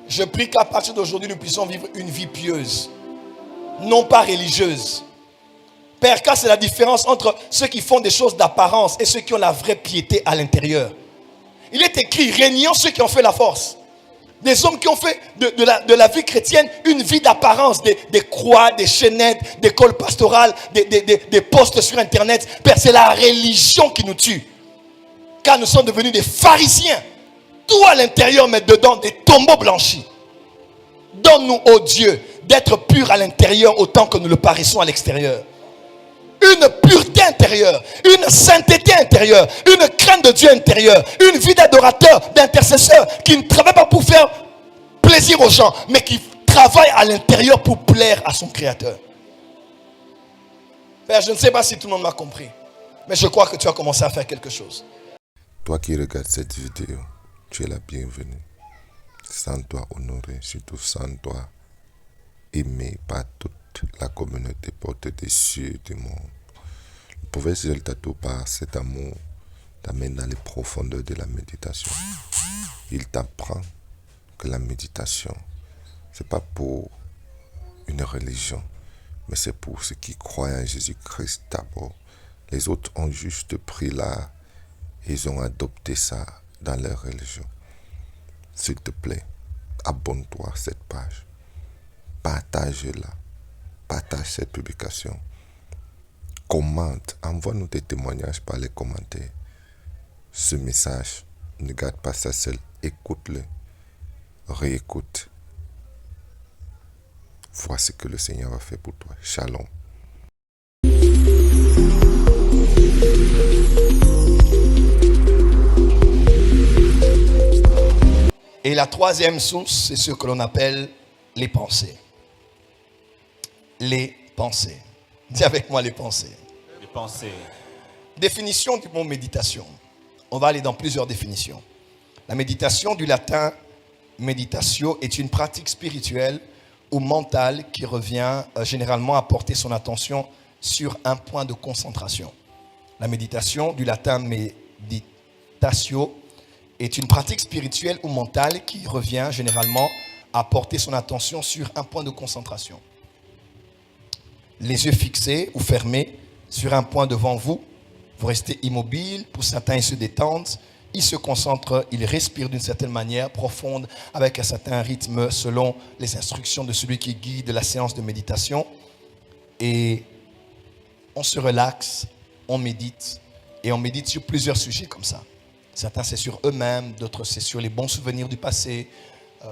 Je prie qu'à partir d'aujourd'hui, nous puissions vivre une vie pieuse, non pas religieuse. Père, car c'est la différence entre ceux qui font des choses d'apparence et ceux qui ont la vraie piété à l'intérieur. Il est écrit, régnant ceux qui ont fait la force. Des hommes qui ont fait de la vie chrétienne une vie d'apparence, des croix, des chaînettes, des cols pastorales, des posts sur internet. Père, c'est la religion qui nous tue. Car nous sommes devenus des pharisiens. Tout à l'intérieur, mais dedans des tombeaux blanchis. Donne-nous, ô Dieu, d'être purs à l'intérieur autant que nous le paraissons à l'extérieur. Une pureté intérieure, une sainteté intérieure, une crainte de Dieu intérieure, une vie d'adorateur, d'intercesseur qui ne travaille pas pour faire plaisir aux gens, mais qui travaille à l'intérieur pour plaire à son Créateur. Père, je ne sais pas si tout le monde m'a compris, mais je crois que tu as commencé à faire quelque chose. Toi qui regardes cette vidéo, tu es la bienvenue. Sens-toi honoré, surtout sens-toi aimé par toute la communauté porte des cieux du monde. Le prophète Joël Tatou, par cet amour, t'amène dans les profondeurs de la méditation. Il t'apprend que la méditation, c'est pas pour une religion, mais c'est pour ceux qui croient en Jésus-Christ d'abord. Les autres ont juste pris là, ils ont adopté ça dans leur religion. S'il te plaît, abonne-toi à cette page. Partage-la. Partage cette publication. Commente. Envoie-nous tes témoignages par les commentaires. Ce message, ne garde pas ça seul. Écoute-le. Réécoute. Vois ce que le Seigneur a fait pour toi. Shalom. Et la troisième source, c'est ce que l'on appelle les pensées. Les pensées. Dis avec moi les pensées. Les pensées. Définition du mot méditation. On va aller dans plusieurs définitions. La méditation, du latin meditatio, est une pratique spirituelle ou mentale qui revient généralement à porter son attention sur un point de concentration. La méditation, du latin meditatio, est une pratique spirituelle ou mentale qui revient généralement à porter son attention sur un point de concentration. Les yeux fixés ou fermés sur un point devant vous, vous restez immobile, pour certains ils se détendent, ils se concentrent, ils respirent d'une certaine manière profonde, avec un certain rythme selon les instructions de celui qui guide la séance de méditation. Et on se relaxe, on médite, et on médite sur plusieurs sujets comme ça. Certains, c'est sur eux-mêmes, d'autres, c'est sur les bons souvenirs du passé,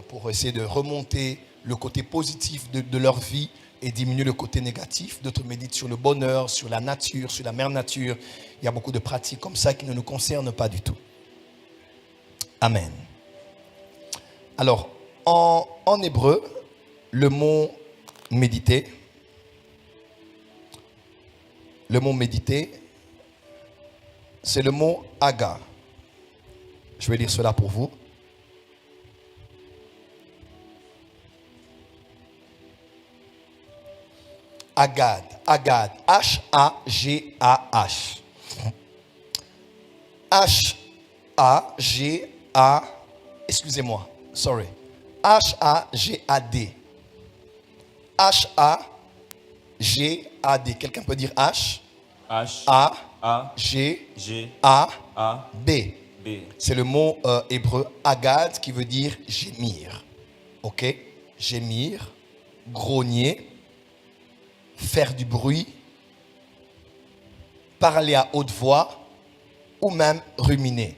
pour essayer de remonter le côté positif de leur vie et diminuer le côté négatif. D'autres méditent sur le bonheur, sur la nature, sur la mère nature. Il y a beaucoup de pratiques comme ça qui ne nous concernent pas du tout. Amen. Alors, en hébreu, le mot méditer, c'est le mot aga. Je vais lire cela pour vous. Agad, H-A-G-A-H. H-A-G-A, excusez-moi, sorry. H-A-G-A-D. H-A-G-A-D. Quelqu'un peut dire H? H-A-G-A-D. C'est le mot hébreu agad qui veut dire gémir. Ok? Gémir, grogner, faire du bruit, parler à haute voix ou même ruminer.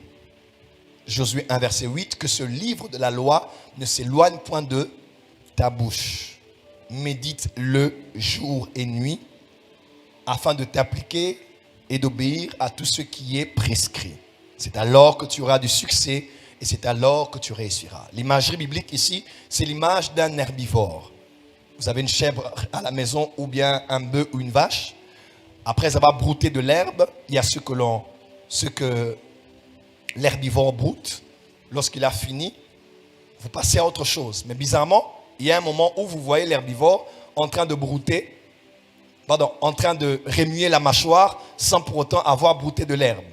Josué 1 verset 8, que ce livre de la loi ne s'éloigne point de ta bouche. Médite-le jour et nuit afin de t'appliquer et d'obéir à tout ce qui est prescrit. C'est alors que tu auras du succès et c'est alors que tu réussiras. L'imagerie biblique ici, c'est l'image d'un herbivore. Vous avez une chèvre à la maison ou bien un bœuf ou une vache. Après avoir brouté de l'herbe, il y a ce que l'herbivore broute. Lorsqu'il a fini, vous passez à autre chose. Mais bizarrement, il y a un moment où vous voyez l'herbivore en train de brouter, en train de remuer la mâchoire sans pour autant avoir brouté de l'herbe.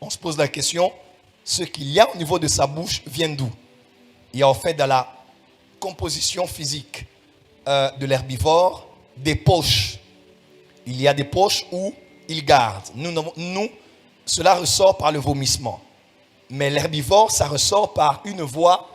On se pose la question, ce qu'il y a au niveau de sa bouche vient d'où? Il y a en fait dans la composition physique de l'herbivore, des poches. Il y a des poches où il garde. Nous, cela ressort par le vomissement. Mais l'herbivore, ça ressort par une voie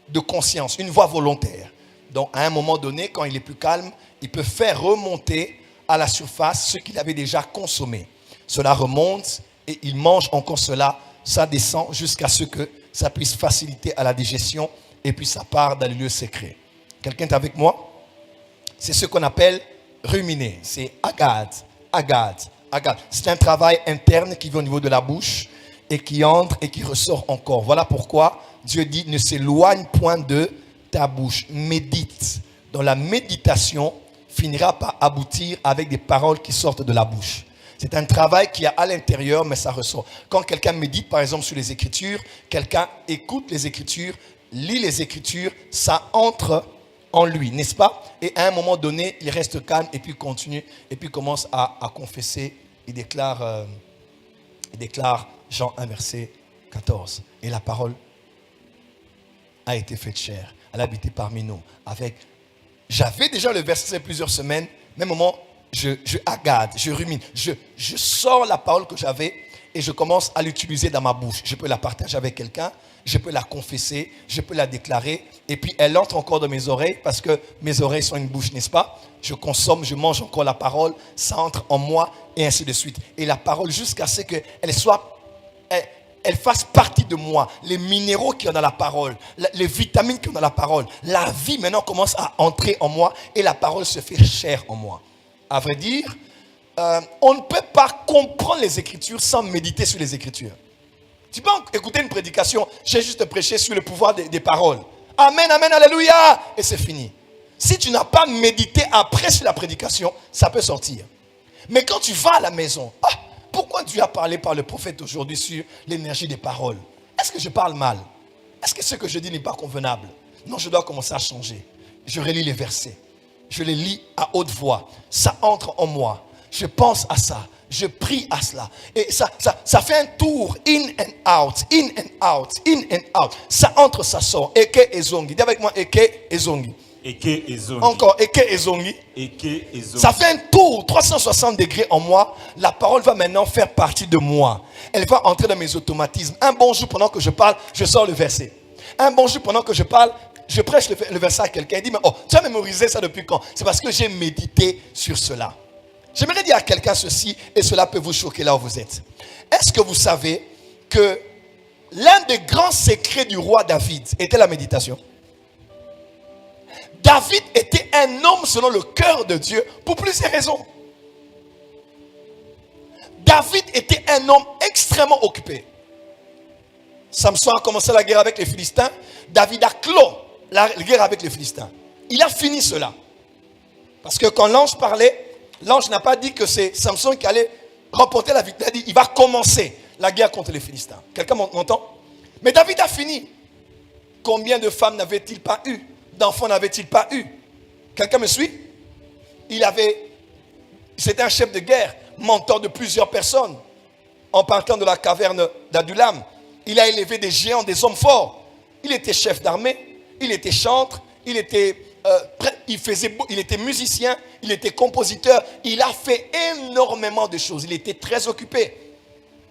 de conscience, une voie volontaire. Donc, à un moment donné, quand il est plus calme, il peut faire remonter à la surface ce qu'il avait déjà consommé. Cela remonte et il mange encore cela. Ça descend jusqu'à ce que ça puisse faciliter à la digestion et puis ça part dans les lieux secrets. Quelqu'un est avec moi? C'est ce qu'on appelle ruminer. C'est agad. C'est un travail interne qui vient au niveau de la bouche et qui entre et qui ressort encore. Voilà pourquoi Dieu dit ne s'éloigne point de ta bouche. Médite. Donc la méditation finira par aboutir avec des paroles qui sortent de la bouche. C'est un travail qui est à l'intérieur, mais ça ressort. Quand quelqu'un médite, par exemple, sur les Écritures, quelqu'un écoute les Écritures, lit les Écritures, ça entre en lui, n'est-ce pas? Et à un moment donné, il reste calme et puis continue, et puis commence à confesser. Il déclare Jean 1, verset 14. Et la parole a été faite chair. Elle a habité parmi nous. J'avais déjà le verset plusieurs semaines, même moment, je agade, je rumine, je sors la parole que j'avais et je commence à l'utiliser dans ma bouche. Je peux la partager avec quelqu'un, je peux la confesser, je peux la déclarer et puis elle entre encore dans mes oreilles parce que mes oreilles sont une bouche, n'est-ce pas? Je consomme, je mange encore la parole, ça entre en moi et ainsi de suite. Et la parole jusqu'à ce qu'elle elle fasse partie de moi. Les minéraux qui sont dans la parole, les vitamines qui sont dans la parole, la vie maintenant commence à entrer en moi et la parole se fait chair en moi. À vrai dire, on ne peut pas comprendre les Écritures sans méditer sur les Écritures. Tu peux écouter une prédication, j'ai juste prêché sur le pouvoir des paroles. Amen, amen, alléluia, et c'est fini. Si tu n'as pas médité après sur la prédication, ça peut sortir. Mais quand tu vas à la maison, pourquoi Dieu a parlé par le prophète aujourd'hui sur l'énergie des paroles? Est-ce que je parle mal? Est-ce que ce que je dis n'est pas convenable? Non, je dois commencer à changer. Je relis les versets. Je les lis à haute voix. Ça entre en moi. Je pense à ça. Je prie à cela. Et ça fait un tour. In and out. In and out. In and out. Ça entre, ça sort. Eke et zongi. Dis avec moi Eke et zongi. Eke et zongi. Encore Eke et zongi. Eke et zongi. Ça fait un tour 360 degrés en moi. La parole va maintenant faire partie de moi. Elle va entrer dans mes automatismes. Un bon jour pendant que je parle, je sors le verset. Un bon jour pendant que je parle, je prêche le verset à quelqu'un. Il dit, mais tu as mémorisé ça depuis quand? C'est parce que j'ai médité sur cela. J'aimerais dire à quelqu'un ceci, et cela peut vous choquer là où vous êtes. Est-ce que vous savez que l'un des grands secrets du roi David était la méditation? David était un homme selon le cœur de Dieu pour plusieurs raisons. David était un homme extrêmement occupé. Samson a commencé la guerre avec les Philistins. David a clos la guerre avec les Philistins. Il a fini cela. Parce que quand l'ange parlait, l'ange n'a pas dit que c'est Samson qui allait remporter la victoire. Il a dit, il va commencer la guerre contre les Philistins. Quelqu'un m'entend? Mais David a fini. Combien de femmes n'avait-il pas eu? D'enfants n'avait-il pas eu? Quelqu'un me suit? C'était un chef de guerre, mentor de plusieurs personnes. En partant de la caverne d'Adulam, il a élevé des géants, des hommes forts. Il était chef d'armée, il était chantre, il était musicien, il était compositeur. Il a fait énormément de choses. Il était très occupé.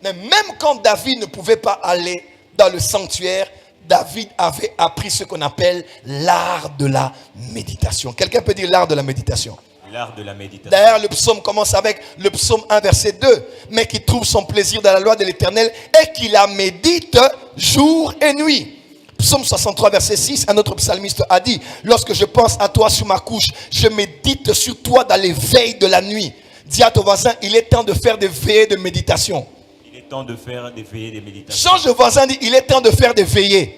Mais même quand David ne pouvait pas aller dans le sanctuaire, David avait appris ce qu'on appelle l'art de la méditation. Quelqu'un peut dire l'art de la méditation? L'art de la méditation. D'ailleurs, le psaume commence avec le psaume 1, verset 2. Mais qui trouve son plaisir dans la loi de l'Éternel et qui la médite jour et nuit. Psaume 63, verset 6, un autre psalmiste a dit, lorsque je pense à toi sur ma couche, je médite sur toi dans les veilles de la nuit. Dis à ton voisin, il est temps de faire des veillées de méditation. Il est temps de faire des veillées de méditation. Change de voisin, dit, il est temps de faire des veillées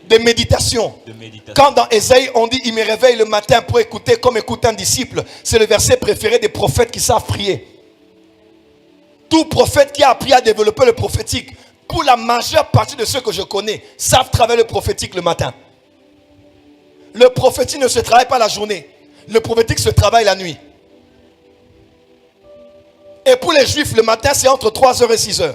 de méditation. Quand dans Ésaïe on dit, il me réveille le matin pour écouter comme écoute un disciple. C'est le verset préféré des prophètes qui savent prier. Tout prophète qui a appris à développer le prophétique, pour la majeure partie de ceux que je connais, savent travailler le prophétique le matin. Le prophétique ne se travaille pas la journée. Le prophétique se travaille la nuit. Et pour les juifs, le matin, c'est entre 3h et 6h.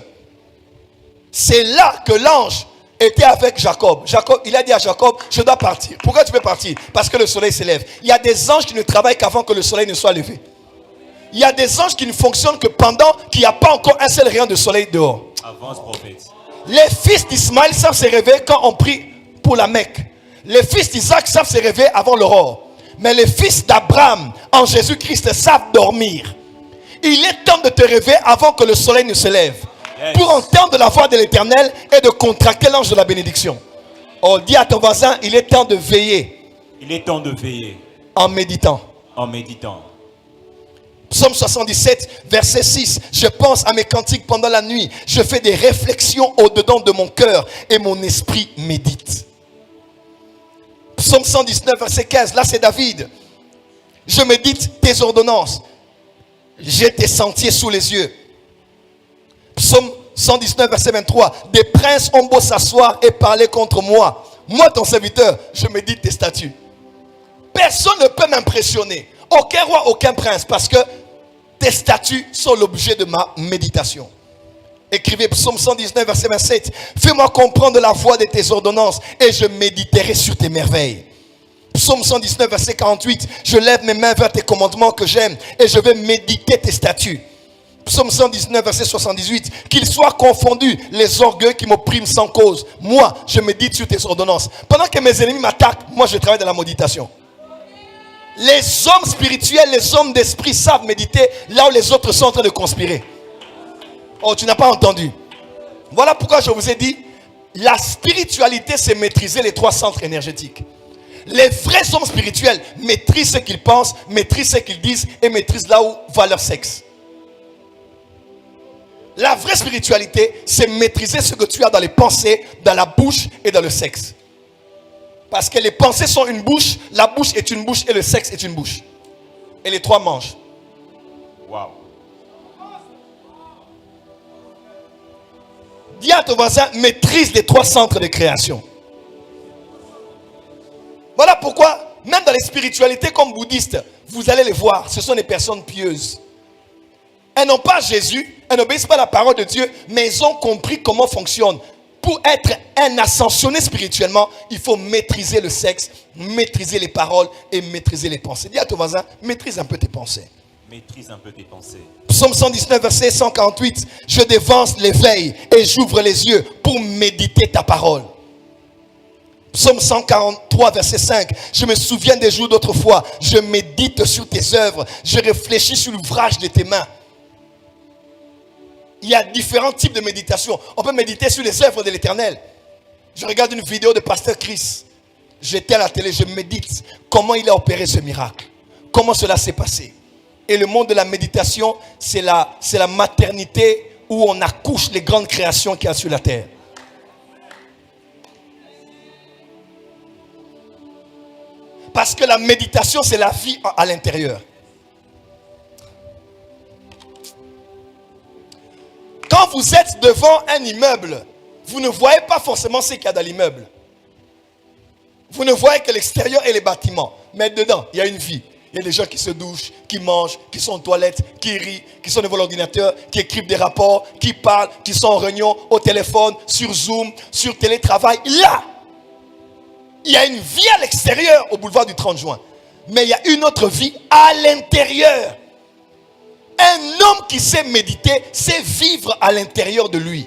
C'est là que l'ange était avec Jacob. Jacob, il a dit à Jacob, je dois partir. Pourquoi tu veux partir? Parce que le soleil s'élève. Il y a des anges qui ne travaillent qu'avant que le soleil ne soit levé. Il y a des anges qui ne fonctionnent que pendant qu'il n'y a pas encore un seul rayon de soleil dehors. Avance, prophète. Les fils d'Ismaël savent se réveiller quand on prie pour la Mecque. Les fils d'Isaac savent se réveiller avant l'aurore. Mais les fils d'Abraham en Jésus-Christ savent dormir. Il est temps de te réveiller avant que le soleil ne se lève. Yes. Pour entendre la voix de l'Éternel et de contracter l'ange de la bénédiction. Oh, dis à ton voisin, il est temps de veiller. Il est temps de veiller. En méditant. En méditant. Psaume 77, verset 6. Je pense à mes cantiques pendant la nuit. Je fais des réflexions au-dedans de mon cœur et mon esprit médite. Psaume 119, verset 15. Là, c'est David. Je médite tes ordonnances. J'ai tes sentiers sous les yeux. Psaume 119, verset 23. Des princes ont beau s'asseoir et parler contre moi. Moi, ton serviteur, je médite tes statuts. Personne ne peut m'impressionner. Aucun roi, aucun prince. Parce que tes statuts sont l'objet de ma méditation. Écrivez Psaume 119, verset 27. Fais-moi comprendre la voie de tes ordonnances et je méditerai sur tes merveilles. Psaume 119, verset 48. Je lève mes mains vers tes commandements que j'aime et je vais méditer tes statuts. Psaume 119, verset 78. Qu'ils soient confondus les orgueils qui m'oppriment sans cause. Moi, je médite sur tes ordonnances. Pendant que mes ennemis m'attaquent, moi je travaille dans la méditation. Les hommes spirituels, les hommes d'esprit savent méditer là où les autres sont en train de conspirer. Oh, tu n'as pas entendu. Voilà pourquoi je vous ai dit, la spiritualité, c'est maîtriser les 3 centres énergétiques. Les vrais hommes spirituels maîtrisent ce qu'ils pensent, maîtrisent ce qu'ils disent et maîtrisent là où va leur sexe. La vraie spiritualité, c'est maîtriser ce que tu as dans les pensées, dans la bouche et dans le sexe. Parce que les pensées sont une bouche, la bouche est une bouche et le sexe est une bouche. Et les 3 mangent. Wow. Dis à ton voisin, maîtrise les 3 centres de création. Voilà pourquoi, même dans les spiritualités comme bouddhistes, vous allez les voir, ce sont des personnes pieuses. Elles n'ont pas Jésus, elles n'obéissent pas à la parole de Dieu, mais elles ont compris comment fonctionne. Pour être un ascensionné spirituellement, il faut maîtriser le sexe, maîtriser les paroles et maîtriser les pensées. Dis à ton voisin, maîtrise un peu tes pensées. Maîtrise un peu tes pensées. Psaume 119, verset 148. Je dévance l'éveil et j'ouvre les yeux pour méditer ta parole. Psaume 143, verset 5. Je me souviens des jours d'autrefois. Je médite sur tes œuvres. Je réfléchis sur l'ouvrage de tes mains. Il y a différents types de méditation. On peut méditer sur les œuvres de l'Éternel. Je regarde une vidéo de Pasteur Chris. J'étais à la télé, je médite comment il a opéré ce miracle. Comment cela s'est passé. Et le monde de la méditation, c'est la maternité où on accouche les grandes créations qu'il y a sur la terre. Parce que la méditation, c'est la vie à l'intérieur. Quand vous êtes devant un immeuble, vous ne voyez pas forcément ce qu'il y a dans l'immeuble. Vous ne voyez que l'extérieur et les bâtiments. Mais dedans, il y a une vie. Il y a des gens qui se douchent, qui mangent, qui sont aux toilettes, qui rient, qui sont devant l'ordinateur, qui écrivent des rapports, qui parlent, qui sont en réunion, au téléphone, sur Zoom, sur télétravail. Là, il y a une vie à l'extérieur au boulevard du 30 juin. Mais il y a une autre vie à l'intérieur. Un homme qui sait méditer, sait vivre à l'intérieur de lui.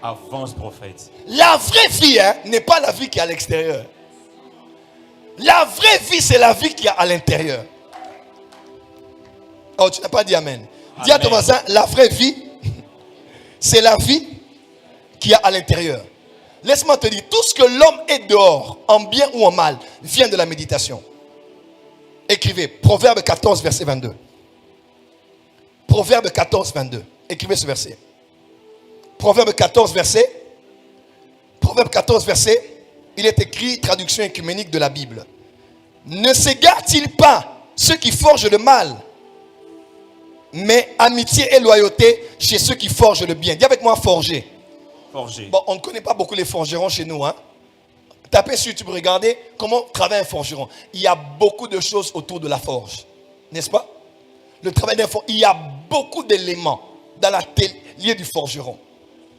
Avance, prophète. La vraie vie n'est pas la vie qui est à l'extérieur. La vraie vie, c'est la vie qui est à l'intérieur. Oh, tu n'as pas dit amen. Dis à ton voisin, la vraie vie, c'est la vie qui est à l'intérieur. Laisse-moi te dire, tout ce que l'homme est dehors, en bien ou en mal, vient de la méditation. Écrivez, Proverbe 14, verset 22. Proverbe 14, 22. Écrivez ce verset. Proverbe 14, verset. Proverbe 14, verset. Il est écrit, traduction œcuménique de la Bible. Ne s'égare-t-il pas ceux qui forgent le mal, mais amitié et loyauté chez ceux qui forgent le bien. Dis avec moi, forger. Forger. Bon, on ne connaît pas beaucoup les forgerons chez nous. Tapez sur YouTube, regardez comment travaille un forgeron. Il y a beaucoup de choses autour de la forge. N'est-ce pas? Le travail d'un forgeron. Il y a beaucoup d'éléments dans l'atelier du forgeron.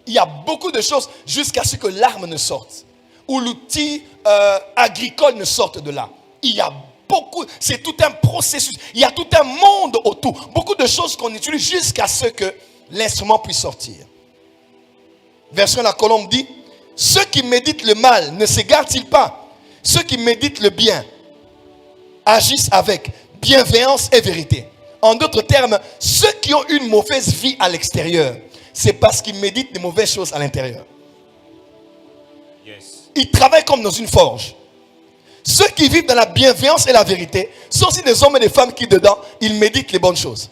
Il y a beaucoup de choses jusqu'à ce que l'arme ne sorte. Ou l'outil agricole ne sorte de là. Il y a beaucoup, c'est tout un processus. Il y a tout un monde autour. Beaucoup de choses qu'on utilise jusqu'à ce que l'instrument puisse sortir. Version La Colombe dit, ceux qui méditent le mal ne s'égarent-ils pas? Ceux qui méditent le bien agissent avec bienveillance et vérité. En d'autres termes, ceux qui ont une mauvaise vie à l'extérieur, c'est parce qu'ils méditent des mauvaises choses à l'intérieur. Yes. Ils travaillent comme dans une forge. Ceux qui vivent dans la bienveillance et la vérité sont aussi des hommes et des femmes qui, dedans, ils méditent les bonnes choses.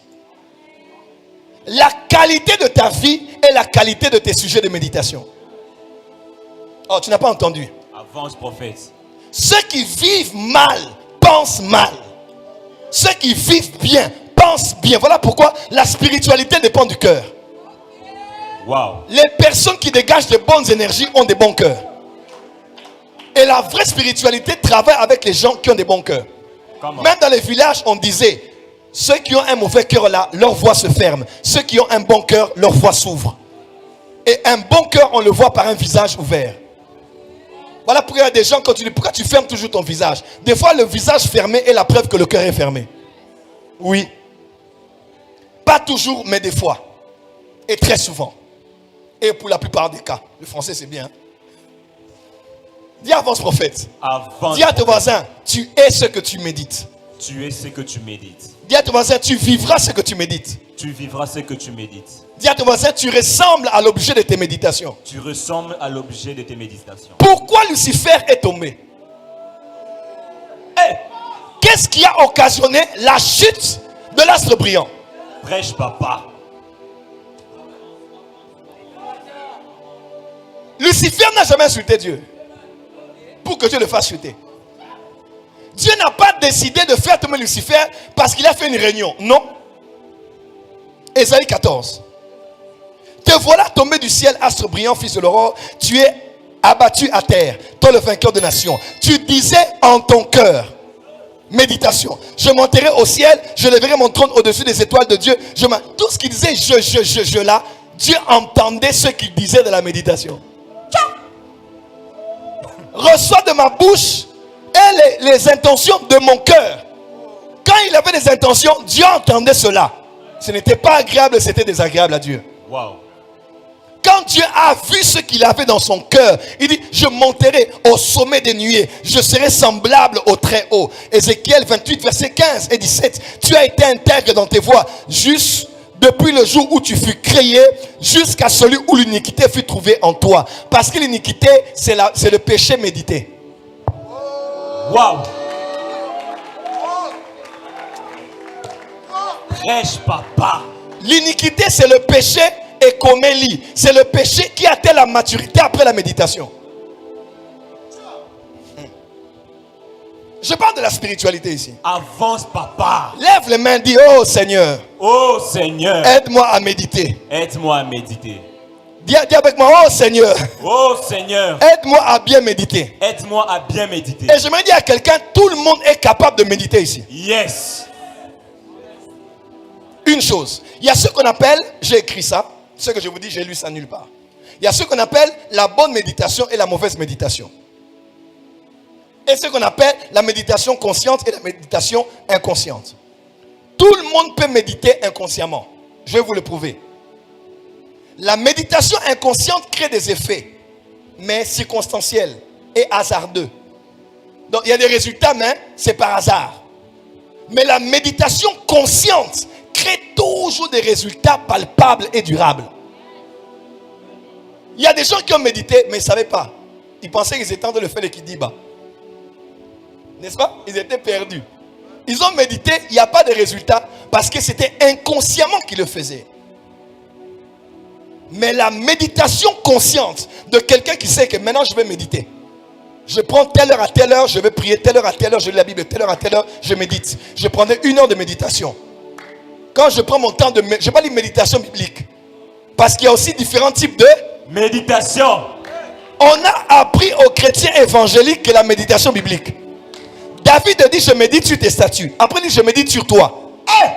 La qualité de ta vie est la qualité de tes sujets de méditation. Oh, tu n'as pas entendu. Avance, prophète. Ceux qui vivent mal pensent mal. Ceux qui vivent bien pensent bien. Voilà pourquoi la spiritualité dépend du cœur. Wow. Les personnes qui dégagent de bonnes énergies ont des bons cœurs. Et la vraie spiritualité travaille avec les gens qui ont des bons cœurs. Même dans les villages, on disait, ceux qui ont un mauvais cœur là, leur voix se ferme. Ceux qui ont un bon cœur, leur voix s'ouvre. Et un bon cœur, on le voit par un visage ouvert. Voilà pourquoi il y a des gens, quand tu dis, pourquoi tu fermes toujours ton visage? Des fois, le visage fermé est la preuve que le cœur est fermé. Oui. Pas toujours, mais des fois. Et très souvent. Et pour la plupart des cas. Le français, c'est bien. Dis avance, prophète. Avance. Dis à ton voisin, tu es ce que tu médites. Tu es ce que tu médites. Dis à ton voisin, tu vivras ce que tu médites. Tu vivras ce que tu médites. Dis à ton voisin, tu ressembles à l'objet de tes méditations. Tu ressembles à l'objet de tes méditations. Pourquoi Lucifer est tombé? Qu'est-ce qui a occasionné la chute de l'astre brillant? Prêche, papa. Lucifer n'a jamais insulté Dieu pour que Dieu le fasse chuter. Dieu n'a pas décidé de faire tomber Lucifer parce qu'il a fait une réunion. Non. Ésaïe 14. Te voilà tombé du ciel, astre brillant, fils de l'aurore. Tu es abattu à terre, toi le vainqueur de nations. Tu disais en ton cœur, méditation, je monterai au ciel, je lèverai mon trône au-dessus des étoiles de Dieu. Tout ce qu'il disait, je là, Dieu entendait ce qu'il disait de la méditation. Reçois de ma bouche et les intentions de mon cœur. Quand il avait des intentions, Dieu entendait cela. Ce n'était pas agréable, c'était désagréable à Dieu. Wow. Quand Dieu a vu ce qu'il avait dans son cœur, il dit, je monterai au sommet des nuées, je serai semblable au très haut. Ézéchiel 28, verset 15 et 17. Tu as été intègre dans tes voies, juste depuis le jour où tu fus créé, jusqu'à celui où l'iniquité fut trouvée en toi. Parce que l'iniquité, c'est le péché médité. Wow. Prêche, papa. L'iniquité, c'est le péché écomélie. C'est le péché qui atteint la maturité après la méditation. Je parle de la spiritualité ici. Avance, papa. Lève les mains, dis, oh Seigneur. Oh Seigneur. Aide-moi à méditer. Aide-moi à méditer. Dis avec moi, oh Seigneur. Oh Seigneur. Aide-moi à bien méditer. Aide-moi à bien méditer. Et je me dis à quelqu'un, tout le monde est capable de méditer ici. Yes. Une chose, il y a ce qu'on appelle, j'ai écrit ça, ce que je vous dis, j'ai lu ça nulle part. Il y a ce qu'on appelle la bonne méditation et la mauvaise méditation. Et ce qu'on appelle la méditation consciente et la méditation inconsciente. Tout le monde peut méditer inconsciemment. Je vais vous le prouver. La méditation inconsciente crée des effets, mais circonstanciels et hasardeux. Donc il y a des résultats, mais c'est par hasard. Mais la méditation consciente crée toujours des résultats palpables et durables. Il y a des gens qui ont médité, mais ils ne savaient pas. Ils pensaient qu'ils étaient en train de faire le kidiba. N'est-ce pas? Ils étaient perdus. Ils ont médité, il n'y a pas de résultat parce que c'était inconsciemment qu'ils le faisaient. Mais la méditation consciente de quelqu'un qui sait que maintenant je vais méditer. Je prends telle heure à telle heure, je vais prier, telle heure à telle heure, je lis la Bible, telle heure à telle heure, je médite. Je prenais 1 heure de méditation. Quand je prends mon temps de méditation, je n'ai pas dit méditation biblique. Parce qu'il y a aussi différents types de méditation. On a appris aux chrétiens évangéliques que la méditation biblique. David dit, je médite sur tes statuts. Après, il dit, je médite sur toi.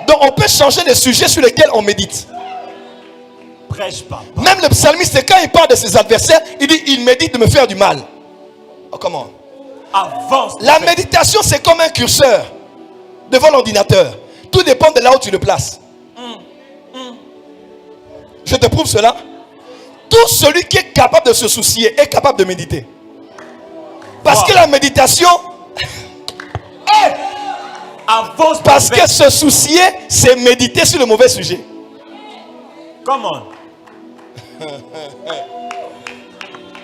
Donc, on peut changer de sujet sur lequel on médite. Prêche, papa. Même le psalmiste, quand il parle de ses adversaires, il dit, il médite de me faire du mal. Oh, comment? Avance. La prophète. méditation, c'est comme un curseur devant l'ordinateur. Tout dépend de là où tu le places. Je te prouve cela. Tout celui qui est capable de se soucier est capable de méditer. Parce que la méditation, Avance. parce que prophète. se soucier, c'est méditer sur le mauvais sujet. Come on.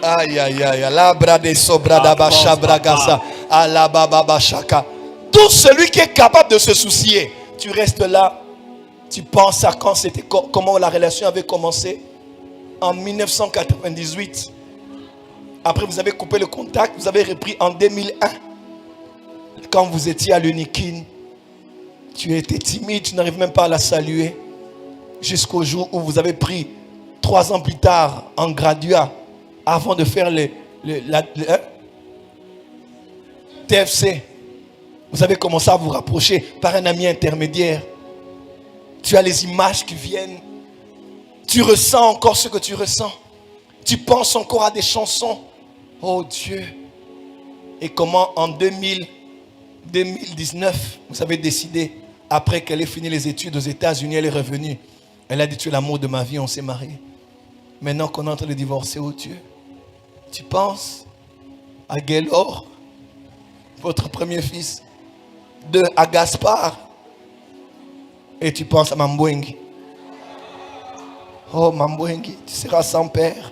Aïe, aïe, aïe. La brade sobrada bacha bragasa. Ala baba bachaka. Tout celui qui est capable de se soucier, tu restes là, tu penses à quand c'était, comment la relation avait commencé en 1998. Après, vous avez coupé le contact, vous avez repris en 2001. Quand vous étiez à l'Unikin, tu étais timide, tu n'arrives même pas à la saluer. Jusqu'au jour où vous avez pris 3 ans plus tard en graduat, avant de faire le TFC, vous avez commencé à vous rapprocher par un ami intermédiaire. Tu as les images qui viennent. Tu ressens encore ce que tu ressens. Tu penses encore à des chansons. Oh Dieu. Et comment en 2019, vous avez décidé, après qu'elle ait fini les études aux États-Unis, elle est revenue. Elle a dit, tu es l'amour de ma vie, on s'est mariés. Maintenant qu'on est en train de divorcer, oh Dieu, tu penses à Gaylor, votre premier fils, à Gaspard, et tu penses à Mambwengi. Oh Mambwengi, tu seras sans père,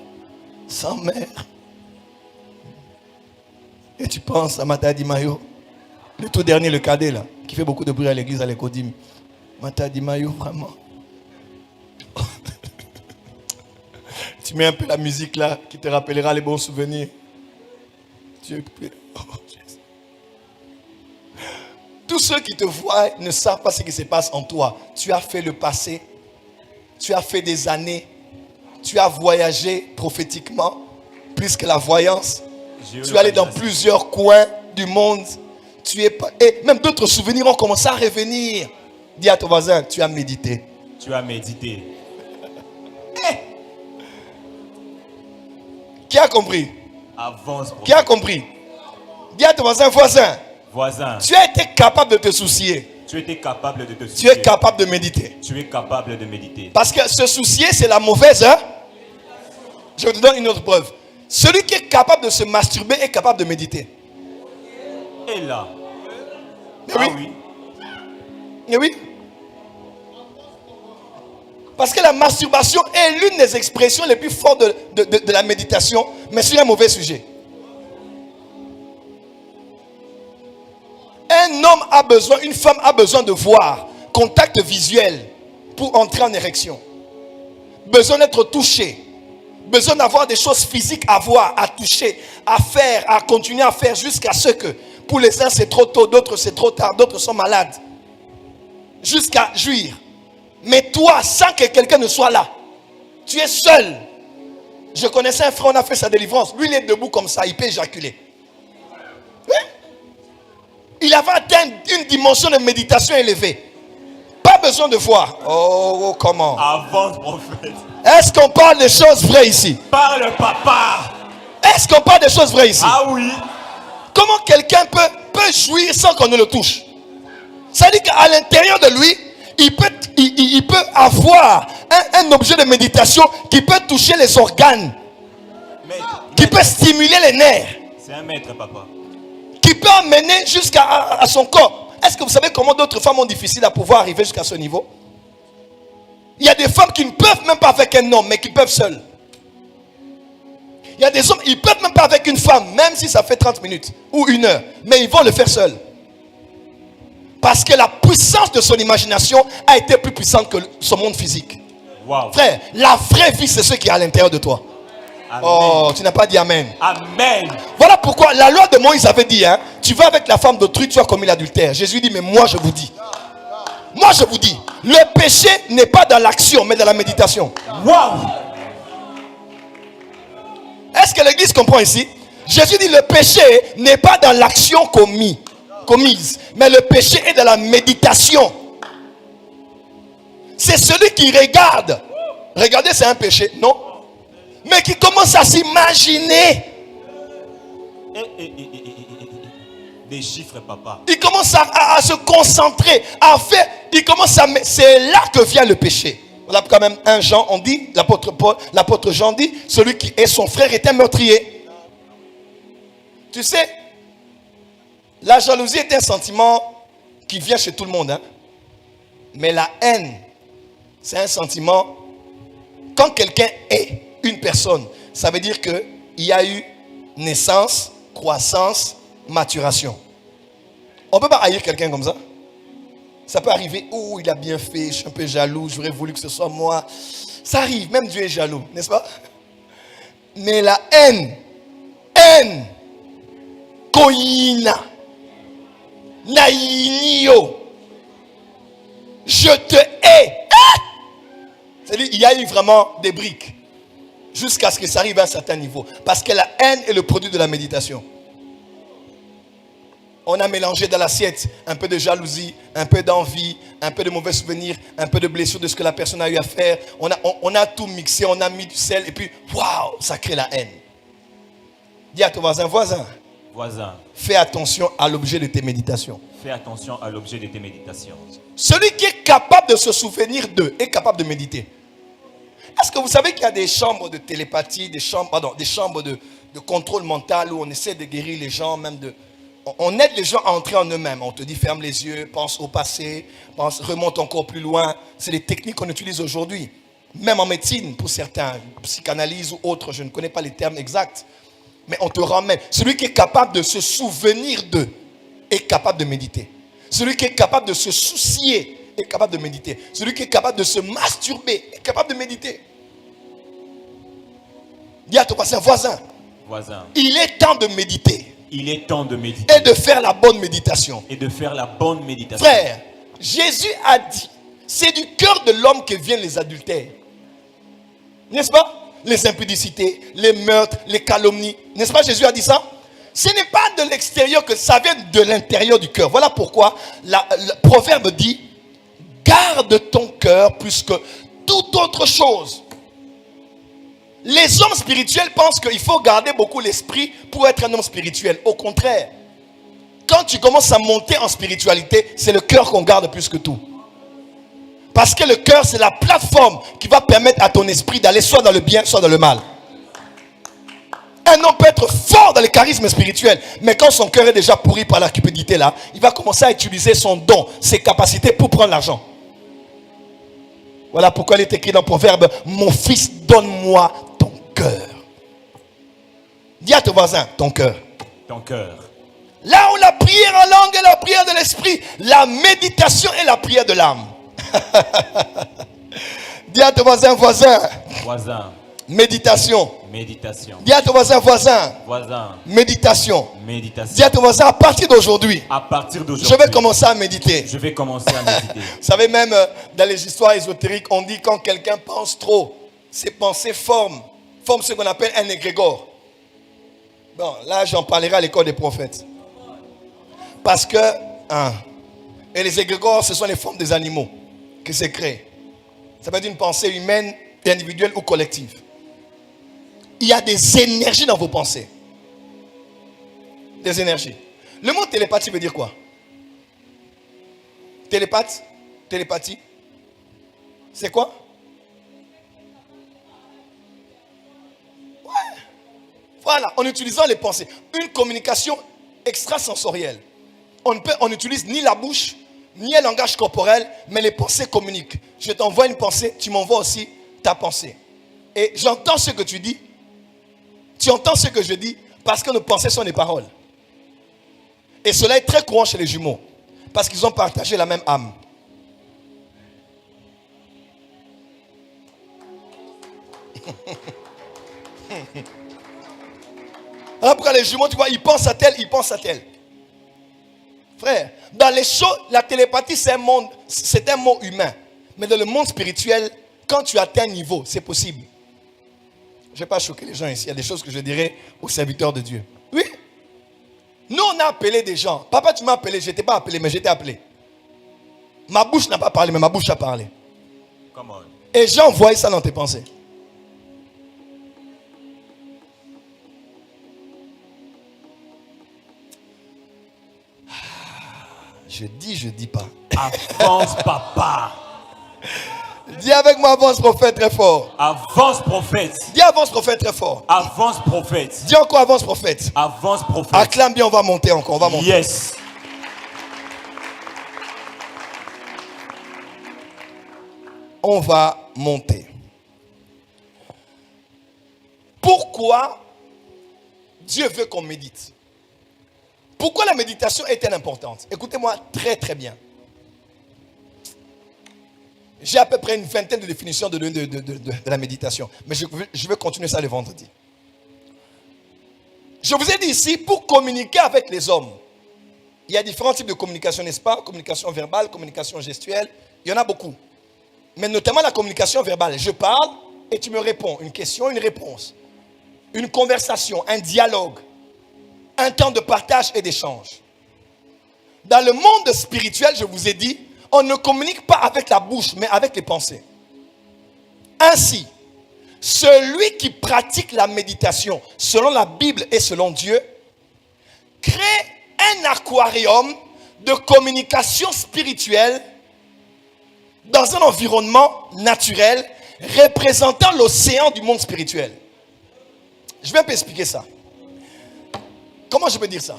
sans mère. Et tu penses à Matadi Mayo, le tout dernier, le cadet là, qui fait beaucoup de bruit à l'église à l'Ecodim. Matadi Mayo, vraiment. Tu mets un peu la musique là qui te rappellera les bons souvenirs. Oh, Jésus. Tous ceux qui te voient ne savent pas ce qui se passe en toi. Tu as fait le passé. Tu as fait des années. Tu as voyagé prophétiquement plus que la voyance. Tu es allé dans plusieurs coins du monde. Et même d'autres souvenirs ont commencé à revenir. Dis à ton voisin, tu as médité. Tu as médité. Qui a compris? Avance. Qui a compris? Dis à ton voisin, Voisin. tu as été capable de te soucier. Tu étais capable de te Tu soucier. es capable de méditer. Tu es capable de méditer. Parce que se soucier, c'est la mauvaise. Hein? Je te donne une autre preuve. Celui qui est capable de se masturber est capable de méditer. Et là. Mais Ah oui. oui. Mais oui. Parce que la masturbation est l'une des expressions les plus fortes de la méditation, mais sur un mauvais sujet. Un homme a besoin, une femme a besoin de voir, contact visuel pour entrer en érection. Besoin d'être touché. Besoin d'avoir des choses physiques à voir, à toucher, à faire, à continuer à faire jusqu'à ce que, pour les uns c'est trop tôt, d'autres c'est trop tard, d'autres sont malades. Jusqu'à jouir. Mais toi, sans que quelqu'un ne soit là, tu es seul. Je connaissais un frère, on a fait sa délivrance. Lui, il est debout comme ça, il peut éjaculer. Hein? Il avait atteint une dimension de méditation élevée. Pas besoin de voir. Oh, comment? Avance, prophète. Est-ce qu'on parle des choses vraies ici? Parle, papa. Est-ce qu'on parle des choses vraies ici? Ah oui. Comment quelqu'un peut jouir sans qu'on ne le touche? Ça dit qu'à l'intérieur de lui, il peut avoir un objet de méditation qui peut toucher les organes, qui peut stimuler les nerfs, C'est un maître, papa. qui peut amener jusqu'à son corps. Est-ce que vous savez comment d'autres femmes ont difficile à pouvoir arriver jusqu'à ce niveau? Il y a des femmes qui ne peuvent même pas avec un homme, mais qui peuvent seules. Il y a des hommes, ils ne peuvent même pas avec une femme, même si ça fait 30 minutes ou 1 heure, mais ils vont le faire seuls. Parce que la puissance de son imagination a été plus puissante que son monde physique. Wow. Frère, la vraie vie, c'est ce qui est à l'intérieur de toi. Amen. Oh, tu n'as pas dit amen. Amen. Voilà pourquoi la loi de Moïse avait dit, hein, tu vas avec la femme d'autrui, tu as commis l'adultère. Jésus dit, mais moi je vous dis. Moi je vous dis, le péché n'est pas dans l'action, mais dans la méditation. Wow. Est-ce que l'église comprend ici? Jésus dit, le péché n'est pas dans l'action commise, mais le péché est dans la méditation. C'est celui qui regarde Regardez, c'est un péché. Non. Mais qui commence à s'imaginer. Des chiffres, papa. Il commence à se concentrer, à faire. C'est là que vient le péché. Voilà quand même un Jean, on dit, l'apôtre Jean dit, celui qui est son frère est un meurtrier. Tu sais, la jalousie est un sentiment qui vient chez tout le monde. Hein? Mais la haine, c'est un sentiment. Quand quelqu'un est une personne, ça veut dire qu'il y a eu naissance, croissance, maturation. On ne peut pas haïr quelqu'un comme ça. Ça peut arriver, oh il a bien fait, je suis un peu jaloux, j'aurais voulu que ce soit moi. Ça arrive, même Dieu est jaloux, n'est-ce pas? Mais la haine, koyina, naïnio, je te hais. C'est-à-dire, il y a eu vraiment des briques jusqu'à ce que ça arrive à un certain niveau. Parce que la haine est le produit de la méditation. On a mélangé dans l'assiette un peu de jalousie, un peu d'envie, un peu de mauvais souvenirs, un peu de blessures de ce que la personne a eu à faire. On a tout mixé, on a mis du sel et puis, waouh, ça crée la haine. Dis à ton voisin, fais attention à l'objet de tes méditations. Fais attention à l'objet de tes méditations. Celui qui est capable de se souvenir d'eux est capable de méditer. Est-ce que vous savez qu'il y a des chambres de télépathie, des chambres de contrôle mental où on essaie de guérir les gens, on aide les gens à entrer en eux-mêmes. On te dit ferme les yeux, pense au passé, remonte encore plus loin. C'est des techniques qu'on utilise aujourd'hui. Même en médecine, pour certains, psychanalyse ou autre, je ne connais pas les termes exacts. Mais on te ramène. Celui qui est capable de se souvenir d'eux est capable de méditer. Celui qui est capable de se soucier est capable de méditer. Celui qui est capable de se masturber est capable de méditer. Dis à ton voisin. Il est temps de méditer. Il est temps de méditer. Et de faire la bonne méditation. Frère, Jésus a dit, c'est du cœur de l'homme que viennent les adultères. N'est-ce pas? Les impudicités, les meurtres, les calomnies. N'est-ce pas, Jésus a dit ça? Ce n'est pas de l'extérieur que ça vient de l'intérieur du cœur. Voilà pourquoi le proverbe dit, garde ton cœur plus que toute autre chose. Les hommes spirituels pensent qu'il faut garder beaucoup l'esprit pour être un homme spirituel. Au contraire, quand tu commences à monter en spiritualité, c'est le cœur qu'on garde plus que tout. Parce que le cœur, c'est la plateforme qui va permettre à ton esprit d'aller soit dans le bien, soit dans le mal. Un homme peut être fort dans les charismes spirituels, mais quand son cœur est déjà pourri par la cupidité là, il va commencer à utiliser son don, ses capacités pour prendre l'argent. Voilà pourquoi il est écrit dans le proverbe, mon fils, donne-moi ton cœur. Dis à ton voisin, ton cœur. Ton cœur. Là où la prière en langue est la prière de l'esprit, la méditation est la prière de l'âme. Dis à ton voisin. Méditation. Dis à ton voisin. Méditation. Dis à ton voisin, à partir d'aujourd'hui. Je vais commencer à méditer. Vous savez, même dans les histoires ésotériques, on dit quand quelqu'un pense trop, ses pensées forment ce qu'on appelle un égrégore. Bon, là, j'en parlerai à l'école des prophètes. Parce que, et les égrégores, ce sont les formes des animaux qui se créent. Ça peut être une pensée humaine, individuelle ou collective. Il y a des énergies dans vos pensées. Des énergies. Le mot télépathie veut dire quoi? Télépathie. C'est quoi? Ouais. Voilà, en utilisant les pensées. Une communication extrasensorielle. On n'utilise ni la bouche, ni le langage corporel, mais les pensées communiquent. Je t'envoie une pensée, tu m'envoies aussi ta pensée. Et j'entends ce que tu dis. Tu entends ce que je dis parce que nos pensées sont des paroles. Et cela est très courant chez les jumeaux. Parce qu'ils ont partagé la même âme. Alors pourquoi les jumeaux, tu vois, ils pensent à tel. Frère, dans les choses, la télépathie, c'est un mot humain. Mais dans le monde spirituel, quand tu atteins un niveau, c'est possible. Je ne vais pas choquer les gens ici. Il y a des choses que je dirais aux serviteurs de Dieu. Oui. Nous, on a appelé des gens. Papa, tu m'as appelé. Je ne t'ai pas appelé, mais je t'ai appelé. Ma bouche n'a pas parlé, mais ma bouche a parlé. Come on. Et j'ai envoyé ça dans tes pensées. Je dis pas. Avance, papa. Dis avec moi, avance prophète très fort. Avance, prophète. Dis avance prophète très fort. Avance, prophète. Dis encore avance prophète. Avance, prophète. Acclame bien, on va monter encore, on va monter. Yes. On va monter. Pourquoi Dieu veut qu'on médite? Pourquoi la méditation est-elle importante? Écoutez-moi très très bien. J'ai à peu près une vingtaine de définitions de la méditation. Mais je vais continuer ça le vendredi. Je vous ai dit ici, pour communiquer avec les hommes, il y a différents types de communication, n'est-ce pas? Communication verbale, communication gestuelle, il y en a beaucoup. Mais notamment la communication verbale. Je parle et tu me réponds. Une question, une réponse. Une conversation, un dialogue. Un temps de partage et d'échange. Dans le monde spirituel, je vous ai dit, on ne communique pas avec la bouche, mais avec les pensées. Ainsi, celui qui pratique la méditation, selon la Bible et selon Dieu, crée un aquarium de communication spirituelle dans un environnement naturel représentant l'océan du monde spirituel. Je vais un peu expliquer ça. Comment je peux dire ça?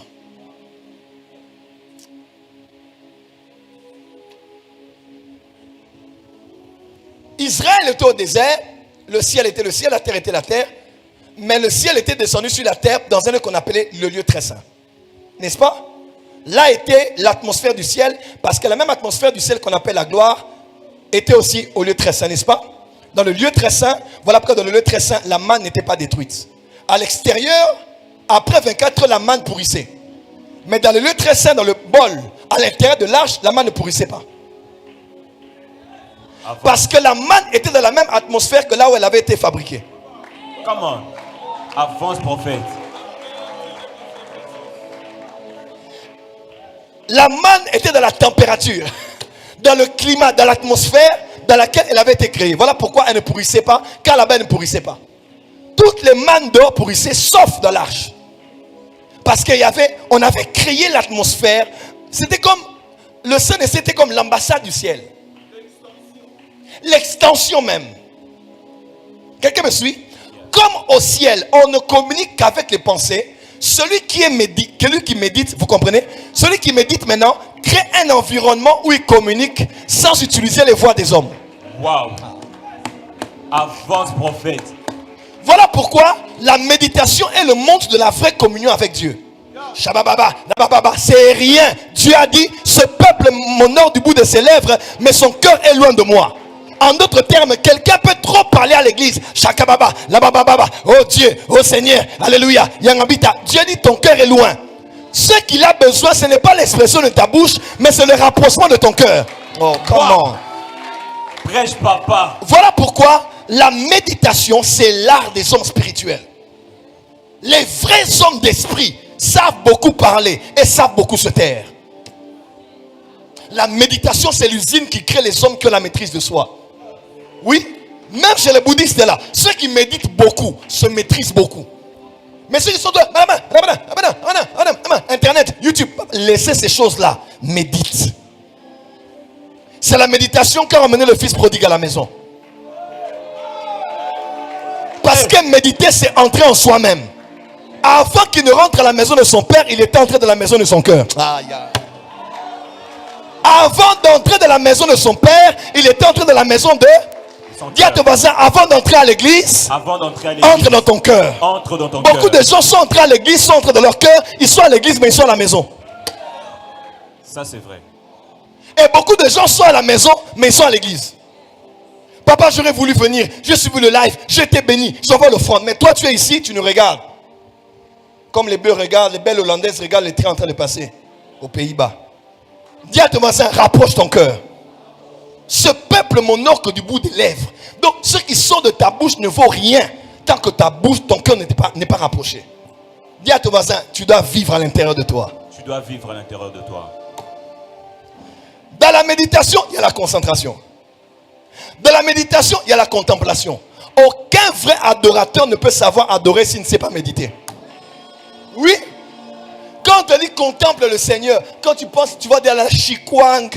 Israël était au désert, le ciel était le ciel, la terre était la terre, mais le ciel était descendu sur la terre dans un lieu qu'on appelait le lieu très saint. N'est-ce pas? Là était l'atmosphère du ciel, parce que la même atmosphère du ciel qu'on appelle la gloire était aussi au lieu très saint, n'est-ce pas? Dans le lieu très saint, voilà pourquoi dans le lieu très saint, la manne n'était pas détruite. À l'extérieur, après 24 heures, la manne pourrissait. Mais dans le lieu très saint, dans le bol, à l'intérieur de l'arche, la manne ne pourrissait pas. Parce que la manne était dans la même atmosphère que là où elle avait été fabriquée. Come on. Avance, prophète. La manne était dans la température, dans le climat, dans l'atmosphère dans laquelle elle avait été créée. Voilà pourquoi elle ne pourrissait pas, car là-bas elle ne pourrissait pas. Toutes les mannes dehors pourrissaient, sauf dans l'arche. Parce on avait créé l'atmosphère. C'était comme, le Saint, c'était comme l'ambassade du ciel. L'extension même. Quelqu'un me suit? Comme au ciel, on ne communique qu'avec les pensées. Celui qui médite, vous comprenez? Celui qui médite maintenant crée un environnement où il communique sans utiliser les voix des hommes. Wow. Avance, prophète. Voilà pourquoi la méditation est le monde de la vraie communion avec Dieu. Shabababa, nabababa, c'est rien. Dieu a dit, ce peuple m'honore du bout de ses lèvres, mais son cœur est loin de moi. En d'autres termes, quelqu'un peut trop parler à l'église. Shakababa, labababa, oh Dieu, oh Seigneur, alléluia, Yangabita. Dieu dit ton cœur est loin. Ce qu'il a besoin, ce n'est pas l'expression de ta bouche, mais c'est le rapprochement de ton cœur. Oh, comment? Prêche, papa. Voilà pourquoi la méditation, c'est l'art des hommes spirituels. Les vrais hommes d'esprit savent beaucoup parler et savent beaucoup se taire. La méditation, c'est l'usine qui crée les hommes qui ont la maîtrise de soi. Oui, même chez les bouddhistes là, ceux qui méditent beaucoup se maîtrisent beaucoup. Mais ceux qui sont de Internet, YouTube, laissez ces choses-là, médite. C'est la méditation qui a emmené le fils prodigue à la maison. Parce que méditer, c'est entrer en soi-même. Avant qu'il ne rentre à la maison de son père, il était entré dans la maison de son cœur. Avant d'entrer dans la maison de son père, il était entré dans la maison de... Dis à ton voisin, avant d'entrer à l'église, entre dans ton cœur. Beaucoup de gens sont entrés à l'église, sont entrés dans leur cœur, ils sont à l'église mais ils sont à la maison. Ça c'est vrai. Et beaucoup de gens sont à la maison mais ils sont à l'église. Papa, j'aurais voulu venir, j'ai suivi le live, j'ai été béni, j'envoie l'offrande. Mais toi tu es ici, tu nous regardes. Comme les bleus regardent, les belles hollandaises regardent les trains en train de passer aux Pays-Bas. Dis à ton voisin, rapproche ton cœur. Ce peuple m'honore que du bout des lèvres. Donc ce qui sort de ta bouche ne vaut rien tant que ta bouche, ton cœur n'est pas rapproché. Dis à ton voisin, tu dois vivre à l'intérieur de toi. Tu dois vivre à l'intérieur de toi. Dans la méditation, il y a la concentration. Dans la méditation, il y a la contemplation. Aucun vrai adorateur ne peut savoir adorer s'il ne sait pas méditer. Oui. Quand on te dit contemple le Seigneur, quand tu penses, tu vas dans la Chikwang,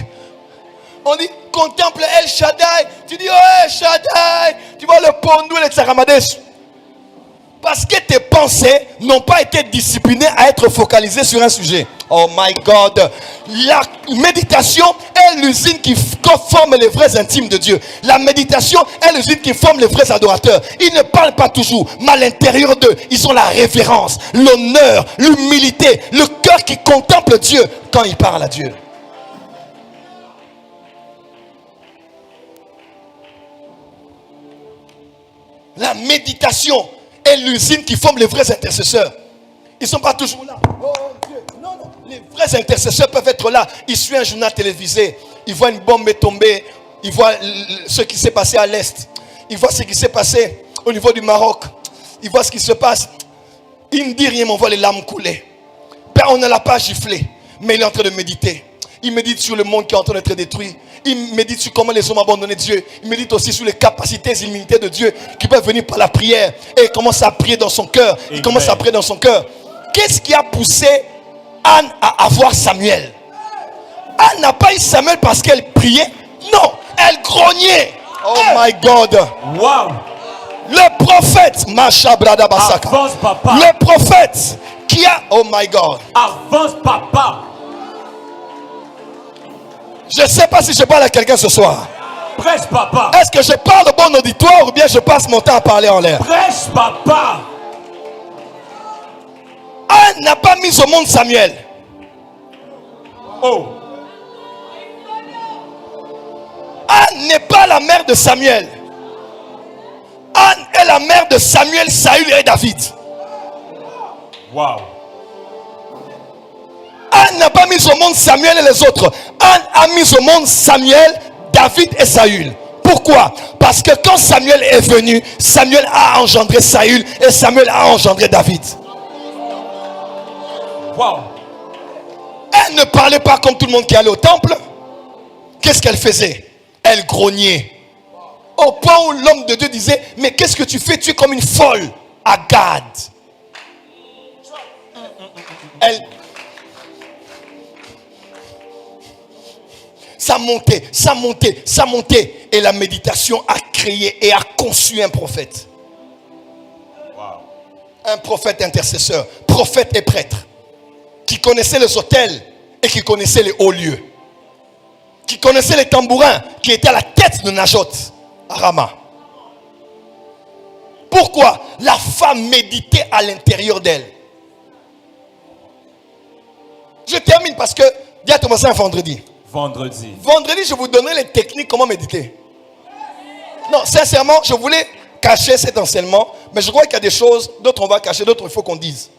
on dit contemple El Shaddai. Tu dis oh El Shaddai. Tu vois le Pondou et le Tsaramades. Parce que tes pensées n'ont pas été disciplinées à être focalisées sur un sujet. Oh my God. La méditation est l'usine qui forme les vrais intimes de Dieu. La méditation est l'usine qui forme les vrais adorateurs. Ils ne parlent pas toujours, mais à l'intérieur d'eux, ils ont la révérence, l'honneur, l'humilité, le cœur qui contemple Dieu quand ils parlent à Dieu. La méditation est l'usine qui forme les vrais intercesseurs. Ils ne sont pas toujours là. Oh Dieu. Non, non. Les vrais intercesseurs peuvent être là. Ils suivent un journal télévisé. Ils voient une bombe tomber. Ils voient ce qui s'est passé à l'Est. Ils voient ce qui s'est passé au niveau du Maroc. Ils voient ce qui se passe. Il ne dit rien, mais on voit les larmes couler. Père, on ne l'a pas giflé. Mais il est en train de méditer. Il médite sur le monde qui est en train d'être détruit. Il médite sur comment les hommes ont abandonné Dieu. Il médite aussi sur les capacités illimitées de Dieu qui peuvent venir par la prière. Et il commence à prier dans son cœur. Il commence à prier dans son cœur. Qu'est-ce qui a poussé Anne à avoir Samuel? Anne n'a pas eu Samuel parce qu'elle priait. Non, elle grognait. Oh my God. Wow. Le prophète, Masha Brada Basaka. Avance, papa. Le prophète qui a, oh my God. Avance, papa. Je ne sais pas si je parle à quelqu'un ce soir. Prêche, papa. Est-ce que je parle au bon auditoire ou bien je passe mon temps à parler en l'air? Prêche, papa. Anne n'a pas mis au monde Samuel. Oh. Anne n'est pas la mère de Samuel. Anne est la mère de Samuel, Saül et David. Wow. Anne n'a pas mis au monde Samuel et les autres. Anne a mis au monde Samuel, David et Saül. Pourquoi? Parce que quand Samuel est venu, Samuel a engendré Saül et Samuel a engendré David. Wow. Elle ne parlait pas comme tout le monde qui allait au temple. Qu'est-ce qu'elle faisait? Elle grognait. Au point où l'homme de Dieu disait, mais qu'est-ce que tu fais? Tu es comme une folle à Gad. Ça montait, ça montait, ça montait. Et la méditation a créé et a conçu un prophète. Wow. Un prophète intercesseur, prophète et prêtre. Qui connaissait les autels et qui connaissait les hauts lieux. Qui connaissait les tambourins, qui étaient à la tête de Najot, à Rama. Pourquoi? La femme méditait à l'intérieur d'elle. Je termine parce que, dis à Thomas un vendredi. Vendredi. Vendredi, je vous donnerai les techniques comment méditer. Non, sincèrement, je voulais cacher cet enseignement, mais je crois qu'il y a des choses, d'autres on va cacher, d'autres il faut qu'on dise.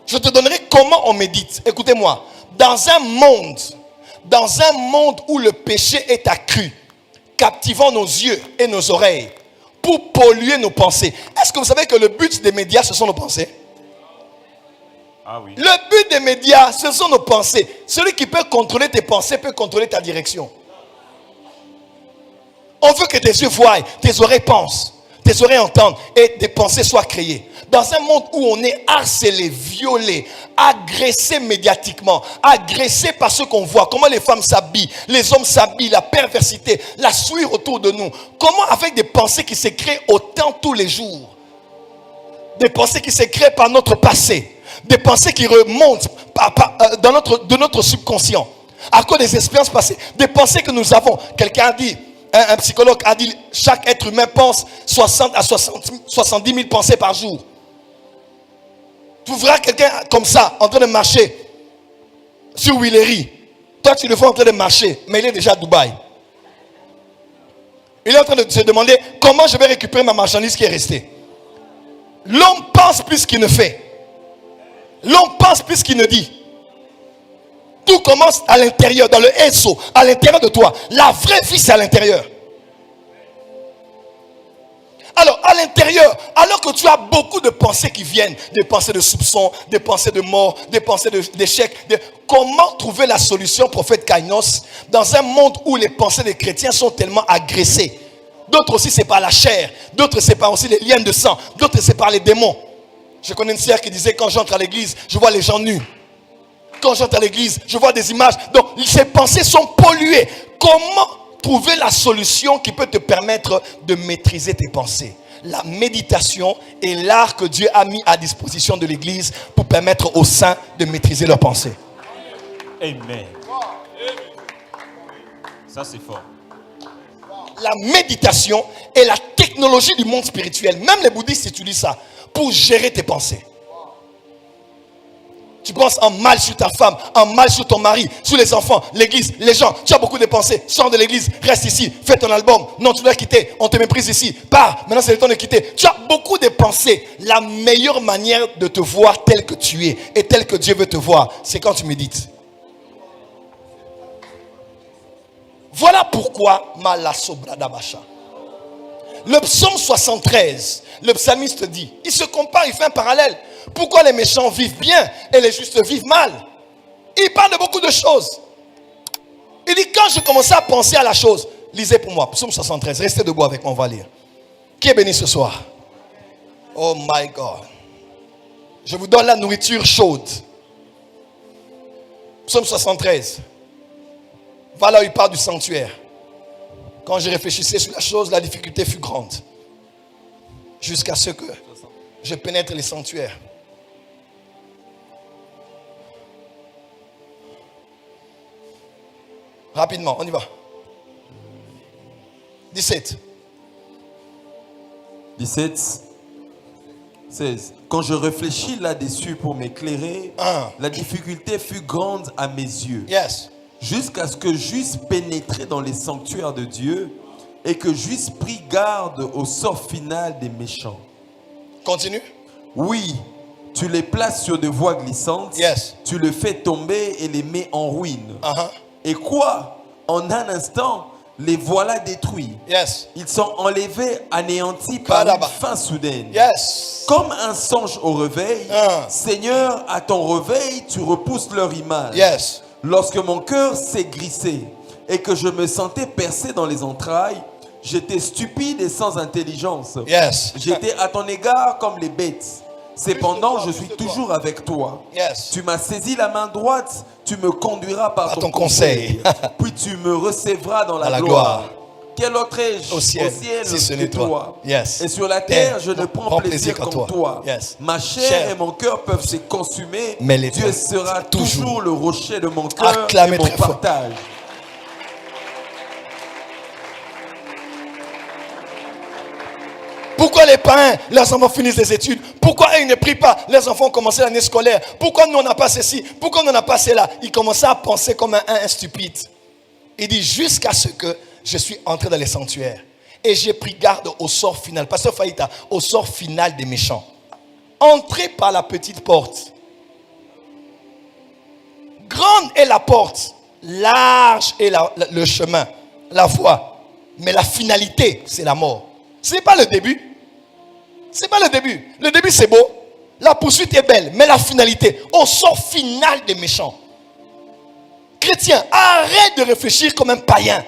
Je te donnerai comment on médite. Écoutez-moi, dans un monde où le péché est accru, captivant nos yeux et nos oreilles, pour polluer nos pensées. Est-ce que vous savez que le but des médias, ce sont nos pensées? Ah oui. Le but des médias, ce sont nos pensées. Celui qui peut contrôler tes pensées peut contrôler ta direction. On veut que tes yeux voient, tes oreilles pensent, tes oreilles entendent et des pensées soient créées. Dans un monde où on est harcelé, violé, agressé médiatiquement, agressé par ce qu'on voit, comment les femmes s'habillent, les hommes s'habillent, la perversité, la souillure autour de nous. Comment avec des pensées qui se créent autant tous les jours, des pensées qui se créent par notre passé, des pensées qui remontent de notre subconscient, à cause des expériences passées, des pensées que nous avons. Quelqu'un a dit, un psychologue a dit, chaque être humain pense 60 à 70 000 pensées par jour. Tu verras quelqu'un comme ça, en train de marcher sur Willery. Toi, tu le vois en train de marcher, mais il est déjà à Dubaï. Il est en train de se demander comment je vais récupérer ma marchandise qui est restée. L'homme pense plus qu'il ne fait. L'homme pense plus qu'il ne dit. Tout commence à l'intérieur, dans le SO, à l'intérieur de toi. La vraie vie, c'est à l'intérieur. Alors, à l'intérieur, alors que tu as beaucoup de pensées qui viennent, des pensées de soupçon, des pensées de mort, des pensées d'échec, comment trouver la solution, prophète Kainos, dans un monde où les pensées des chrétiens sont tellement agressées? D'autres aussi, c'est par la chair. D'autres, c'est par aussi les liens de sang. D'autres, c'est par les démons. Je connais une sœur qui disait, quand j'entre à l'église, je vois les gens nus. Quand j'entre à l'église, je vois des images. Donc, ces pensées sont polluées. Comment trouver la solution qui peut te permettre de maîtriser tes pensées? La méditation est l'art que Dieu a mis à disposition de l'église pour permettre aux saints de maîtriser leurs pensées. Amen. Ça, c'est fort. La méditation est la technologie du monde spirituel. Même les bouddhistes utilisent ça pour gérer tes pensées. Tu penses en mal sur ta femme, en mal sur ton mari, sur les enfants, l'église, les gens. Tu as beaucoup de pensées. Sors de l'église, reste ici, fais ton album. Non, tu dois quitter. On te méprise ici. Pars. Maintenant, c'est le temps de quitter. Tu as beaucoup de pensées. La meilleure manière de te voir tel que tu es et tel que Dieu veut te voir, c'est quand tu médites. Voilà pourquoi le psaume 73, le psalmiste dit, il se compare, il fait un parallèle. Pourquoi les méchants vivent bien et les justes vivent mal? Il parle de beaucoup de choses. Il dit, quand je commençais à penser à la chose, lisez pour moi, psaume 73, restez debout avec moi, on va lire. Qui est béni ce soir? Oh my God. Je vous donne la nourriture chaude. Psaume 73. Voilà où il parle du sanctuaire. Quand je réfléchissais sur la chose, la difficulté fut grande. Jusqu'à ce que je pénètre les sanctuaires. Rapidement, on y va. 17. 17. 16. Quand je réfléchis là-dessus pour m'éclairer, la difficulté fut grande à mes yeux. Yes. Jusqu'à ce que j'eusse pénétré dans les sanctuaires de Dieu et que j'eusse pris garde au sort final des méchants. Continue. Oui, tu les places sur des voies glissantes. Yes. Tu les fais tomber et les mets en ruine. Et quoi? En un instant, les voilà détruits. Yes. Ils sont enlevés, anéantis par une fin soudaine. Yes. Comme un songe au réveil, Seigneur, à ton réveil, tu repousses leur image. Yes. Lorsque mon cœur s'est grissé et que je me sentais percé dans les entrailles, j'étais stupide et sans intelligence. Yes. J'étais à ton égard comme les bêtes. Cependant, je suis toujours avec toi. Yes. Tu m'as saisi la main droite, tu me conduiras par ton conseil. Puis tu me recevras dans la gloire. Quel autre ai-je au ciel si ce n'est toi? Yes. Et sur la terre, je ne prends plaisir comme toi. Yes. Ma chair et mon cœur peuvent se consumer. Mais Dieu sera toujours le rocher de mon cœur Acclamez et mon très fort. partage. Pourquoi les parents, leurs enfants finissent les études? Pourquoi ils ne prient pas? Les enfants ont commencé l'année scolaire. Pourquoi nous on n'a pas ceci? Pourquoi nous on n'a pas cela? Ils commençaient à penser comme un stupide. Il dit jusqu'à ce que je suis entré dans les sanctuaires et j'ai pris garde au sort final. Pasteur Faïta, au sort final des méchants. Entrez par la petite porte. Grande est la porte, large est le chemin, la voie. Mais la finalité, c'est la mort. Ce n'est pas le début. Ce n'est pas le début. Le début, c'est beau. La poursuite est belle. Mais la finalité, au sort final des méchants. Chrétiens, arrête de réfléchir comme un païen.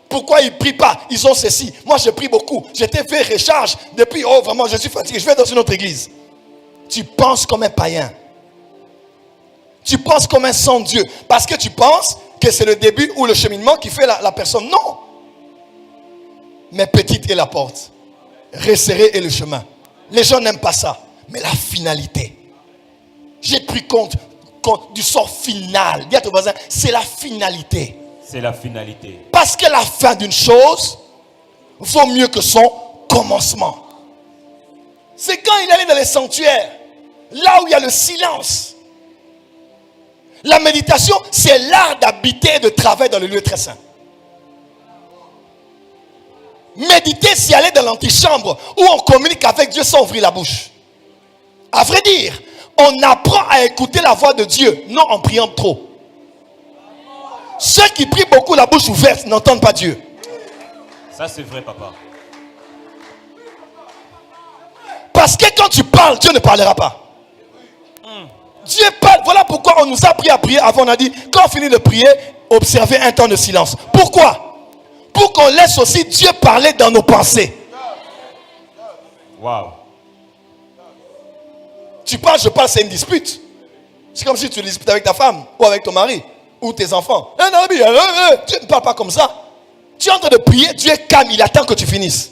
Pourquoi ils ne prient pas? Ils ont ceci. Moi, je prie beaucoup. J'étais fait recharge. Depuis, oh vraiment, je suis fatigué. Je vais dans une autre église. Tu penses comme un païen. Tu penses comme un sans-Dieu. Parce que tu penses que c'est le début ou le cheminement qui fait la personne. Non. Mais petite est la porte. Resserré est le chemin. Les gens n'aiment pas ça. Mais la finalité. J'ai pris compte du sort final. Dis à ton voisin, c'est la finalité. C'est la finalité. Parce que la fin d'une chose vaut mieux que son commencement. C'est quand il allait dans les sanctuaires, là où il y a le silence. La méditation, c'est l'art d'habiter et de travailler dans le lieu très saint. Méditer, c'est aller dans l'antichambre où on communique avec Dieu sans ouvrir la bouche. À vrai dire, on apprend à écouter la voix de Dieu, non en priant trop. Ceux qui prient beaucoup la bouche ouverte n'entendent pas Dieu. Ça, c'est vrai, papa. Parce que quand tu parles, Dieu ne parlera pas. Dieu parle. Voilà pourquoi on nous a appris à prier. Avant, on a dit, quand on finit de prier, observez un temps de silence. Pourquoi? Pour qu'on laisse aussi Dieu parler dans nos pensées. Wow. Tu parles, je parle, c'est une dispute. C'est comme si tu disputes avec ta femme, ou avec ton mari, ou tes enfants. Tu ne parles pas comme ça. Tu es en train de prier, Dieu est calme, il attend que tu finisses.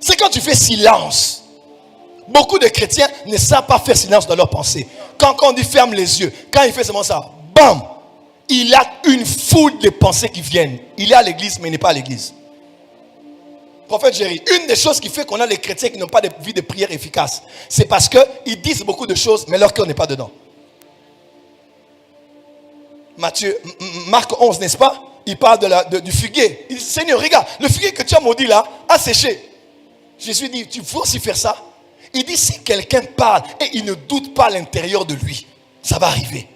C'est quand tu fais silence. Beaucoup de chrétiens ne savent pas faire silence dans leurs pensées. Quand on dit ferme les yeux, quand il fait seulement ça, bam, il a une foule de pensées qui viennent. Il est à l'église, mais il n'est pas à l'église. Prophète Jéry, une des choses qui fait qu'on a les chrétiens qui n'ont pas de vie de prière efficace, c'est parce qu'ils disent beaucoup de choses, mais leur cœur n'est pas dedans. Marc 11, n'est-ce pas? Il parle du figuier. Il dit, Seigneur, regarde, le figuier que tu as maudit là, a séché. Jésus dit, tu veux aussi faire ça? Il dit, si quelqu'un parle et il ne doute pas à l'intérieur de lui, ça va arriver.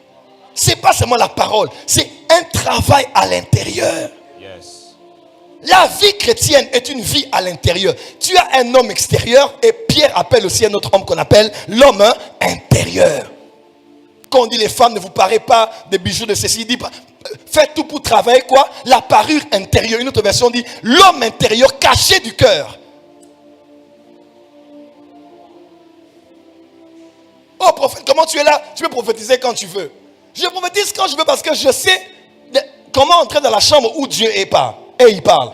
Ce n'est pas seulement la parole, c'est un travail à l'intérieur. Yes. La vie chrétienne est une vie à l'intérieur. Tu as un homme extérieur et Pierre appelle aussi un autre homme qu'on appelle l'homme intérieur. Quand on dit les femmes ne vous parez pas des bijoux de ceci, il dit faites tout pour travailler quoi? La parure intérieure. Une autre version dit l'homme intérieur caché du cœur. Oh prophète, comment tu es là? Tu peux prophétiser quand tu veux. Je prophétise quand je veux parce que je sais comment entrer dans la chambre où Dieu est pas. Et il parle.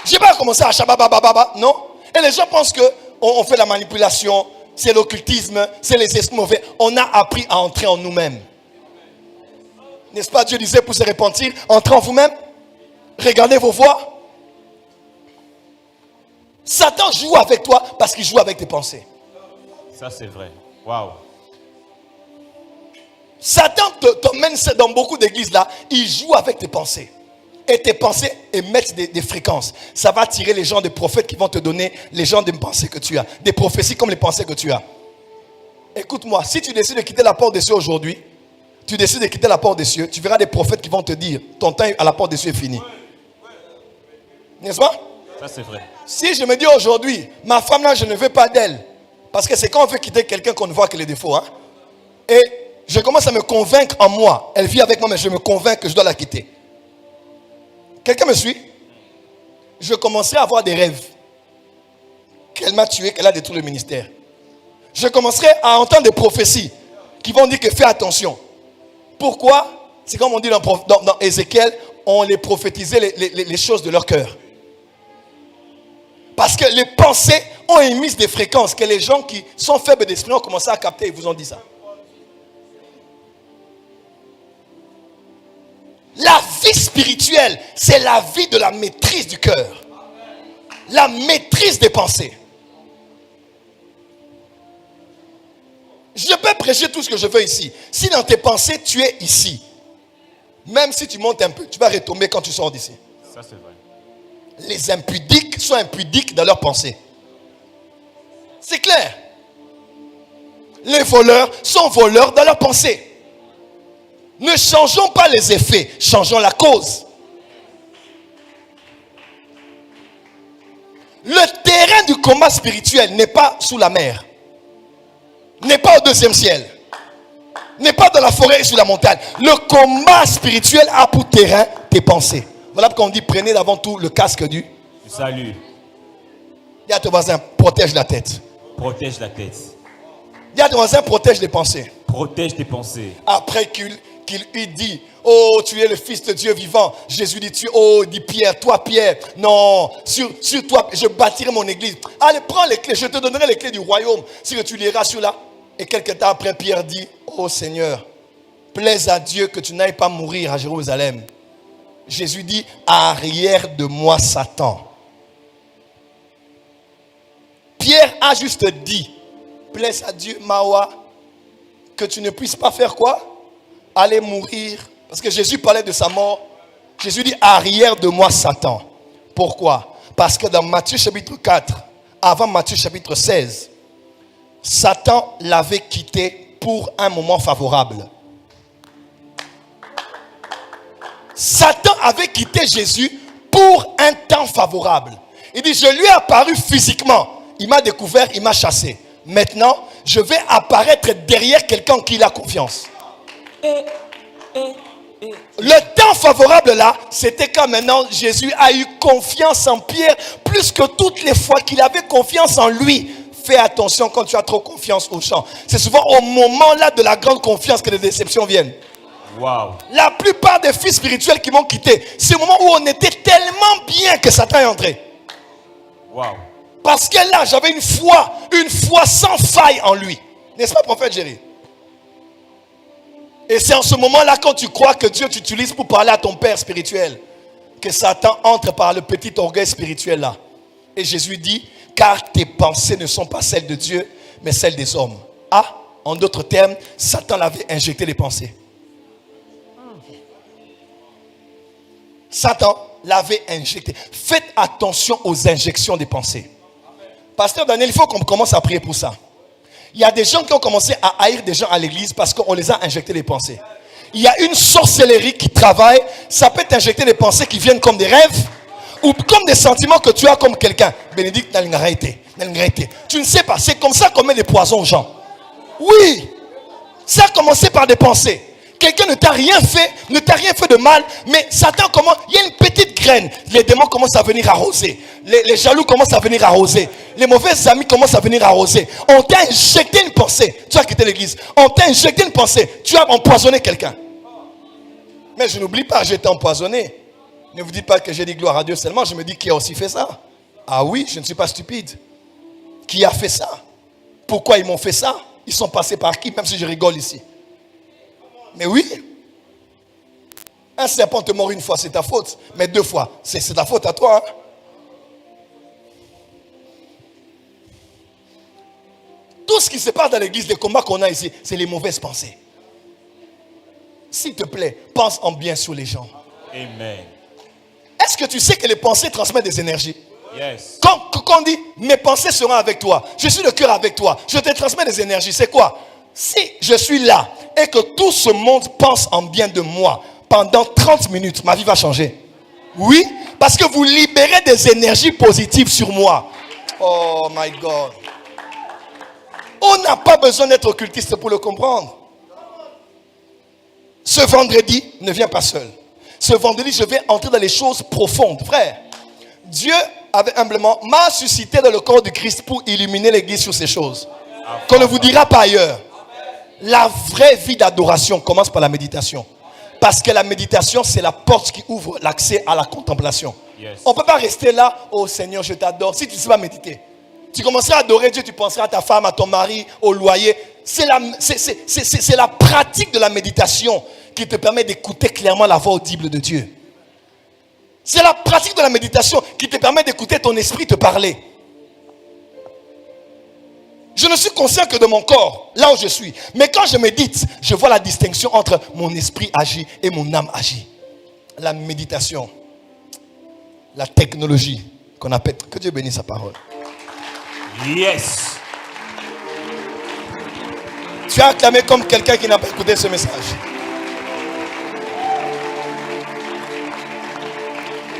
Je n'ai pas commencé à chababababa, non? Et les gens pensent qu'on fait la manipulation, c'est l'occultisme, c'est les esprits mauvais. On a appris à entrer en nous-mêmes. N'est-ce pas? Dieu disait pour se repentir, entrez en vous-même, regardez vos voies. Satan joue avec toi parce qu'il joue avec tes pensées. Ça, c'est vrai. Waouh. Satan t'emmène dans beaucoup d'églises là, il joue avec tes pensées. Et tes pensées émettent des fréquences. Ça va attirer les gens des prophètes qui vont te donner les gens des pensées que tu as. Des prophéties comme les pensées que tu as. Écoute-moi, si tu décides de quitter la porte des cieux aujourd'hui, tu décides de quitter la porte des cieux, tu verras des prophètes qui vont te dire, ton temps à la porte des cieux est fini. N'est-ce pas? Ça, c'est vrai. Si je me dis aujourd'hui, ma femme là, je ne veux pas d'elle. Parce que c'est quand on veut quitter quelqu'un qu'on ne voit que les défauts. Hein? Et je commence à me convaincre en moi. Elle vit avec moi, mais je me convainc que je dois la quitter. Quelqu'un me suit? Je commencerai à avoir des rêves. Qu'elle m'a tué, qu'elle a détruit le ministère. Je commencerai à entendre des prophéties qui vont dire que fais attention. Pourquoi? C'est comme on dit dans Ézéchiel, on les prophétisait les choses de leur cœur. Parce que les pensées ont émis des fréquences que les gens qui sont faibles d'esprit ont commencé à capter. Ils vous ont dit ça. La vie spirituelle, c'est la vie de la maîtrise du cœur. La maîtrise des pensées. Je peux prêcher tout ce que je veux ici. Si dans tes pensées, tu es ici, même si tu montes un peu, tu vas retomber quand tu sors d'ici. Ça, c'est vrai. Les impudiques sont impudiques dans leurs pensées. C'est clair. Les voleurs sont voleurs dans leurs pensées. Ne changeons pas les effets, changeons la cause. Le terrain du combat spirituel n'est pas sous la mer, n'est pas au deuxième ciel, n'est pas dans la forêt et sur la montagne. Le combat spirituel a pour terrain tes pensées. Voilà pourquoi on dit prenez avant tout le casque du salut. Dis à ton voisin, protège la tête. Protège la tête. Dis à ton voisin, protège les pensées. Protège tes pensées. Après qu'il lui dit, oh, tu es le Fils de Dieu vivant. Jésus dit, dit Pierre, toi Pierre, non, sur toi, je bâtirai mon église. Allez, prends les clés, je te donnerai les clés du royaume. Si tu liras sur là. Et quelque temps après, Pierre dit, oh Seigneur, plaise à Dieu que tu n'ailles pas mourir à Jérusalem. Jésus dit, arrière de moi Satan. Pierre a juste dit, plaise à Dieu, Mawa, que tu ne puisses pas faire quoi? Aller mourir. Parce que Jésus parlait de sa mort. Jésus dit, arrière de moi Satan. Pourquoi? Parce que dans Matthieu chapitre 4, avant Matthieu chapitre 16, Satan l'avait quitté pour un moment favorable. Satan avait quitté Jésus pour un temps favorable. Il dit, je lui ai apparu physiquement. Il m'a découvert, il m'a chassé. Maintenant, je vais apparaître derrière quelqu'un en qui il a confiance. Le temps favorable là, c'était quand maintenant Jésus a eu confiance en Pierre plus que toutes les fois qu'il avait confiance en lui. Fais attention quand tu as trop confiance aux gens. C'est souvent au moment là de la grande confiance que les déceptions viennent. Wow. La plupart des fils spirituels qui m'ont quitté, c'est au moment où on était tellement bien que Satan est entré. Wow. Parce que là, j'avais une foi sans faille en lui. N'est-ce pas, prophète Jéry? Et c'est en ce moment-là, quand tu crois que Dieu t'utilise pour parler à ton père spirituel, que Satan entre par le petit orgueil spirituel là. Et Jésus dit, car tes pensées ne sont pas celles de Dieu, mais celles des hommes. Ah, en d'autres termes, Satan l'avait injecté les pensées. Satan l'avait injecté. Faites attention aux injections des pensées. Pasteur Daniel, il faut qu'on commence à prier pour ça. Il y a des gens qui ont commencé à haïr des gens à l'église parce qu'on les a injecté les pensées. Il y a une sorcellerie qui travaille. Ça peut t'injecter des pensées qui viennent comme des rêves ou comme des sentiments que tu as comme quelqu'un. Bénédicte n'a rien été. Tu ne sais pas. C'est comme ça qu'on met des poisons aux gens. Oui. Ça a commencé par des pensées. Quelqu'un ne t'a rien fait de mal, mais Satan commence, il y a une petite graine. Les démons commencent à venir arroser. Les jaloux commencent à venir arroser. Les mauvais amis commencent à venir arroser. On t'a injecté une pensée. Tu as quitté l'église. On t'a injecté une pensée. Tu as empoisonné quelqu'un. Mais je n'oublie pas, j'ai été empoisonné. Ne vous dites pas que j'ai dit gloire à Dieu seulement. Je me dis qui a aussi fait ça. Ah oui, je ne suis pas stupide. Qui a fait ça? Pourquoi ils m'ont fait ça? Ils sont passés par qui? Même si je rigole ici. Mais oui, un serpent te mord une fois, c'est ta faute. Mais 2 fois, c'est ta faute à toi. Hein? Tout ce qui se passe dans l'église, les combats qu'on a ici, c'est les mauvaises pensées. S'il te plaît, pense en bien sur les gens. Amen. Est-ce que tu sais que les pensées transmettent des énergies? Yes. Quand on dit, mes pensées seront avec toi, je suis le cœur avec toi, je te transmets des énergies, c'est quoi? Si je suis là et que tout ce monde pense en bien de moi pendant 30 minutes, ma vie va changer. Oui, parce que vous libérez des énergies positives sur moi. Oh my God. On n'a pas besoin d'être occultiste pour le comprendre. Ce vendredi, ne viens pas seul. Ce vendredi, je vais entrer dans les choses profondes. Frère, Dieu avait humblement m'a suscité dans le corps du Christ pour illuminer l'église sur ces choses. Qu'on ne vous dira pas ailleurs. La vraie vie d'adoration commence par la méditation. Parce que la méditation, c'est la porte qui ouvre l'accès à la contemplation. Yes. On ne peut pas rester là, oh Seigneur, je t'adore. Si tu ne sais pas méditer, tu commenceras à adorer Dieu, tu penseras à ta femme, à ton mari, au loyer. C'est la pratique de la méditation qui te permet d'écouter clairement la voix audible de Dieu. C'est la pratique de la méditation qui te permet d'écouter ton esprit te parler. Je ne suis conscient que de mon corps, là où je suis. Mais quand je médite, je vois la distinction entre mon esprit agit et mon âme agit. La méditation, la technologie qu'on appelle. Que Dieu bénisse sa parole. Yes. Tu as acclamé comme quelqu'un qui n'a pas écouté ce message.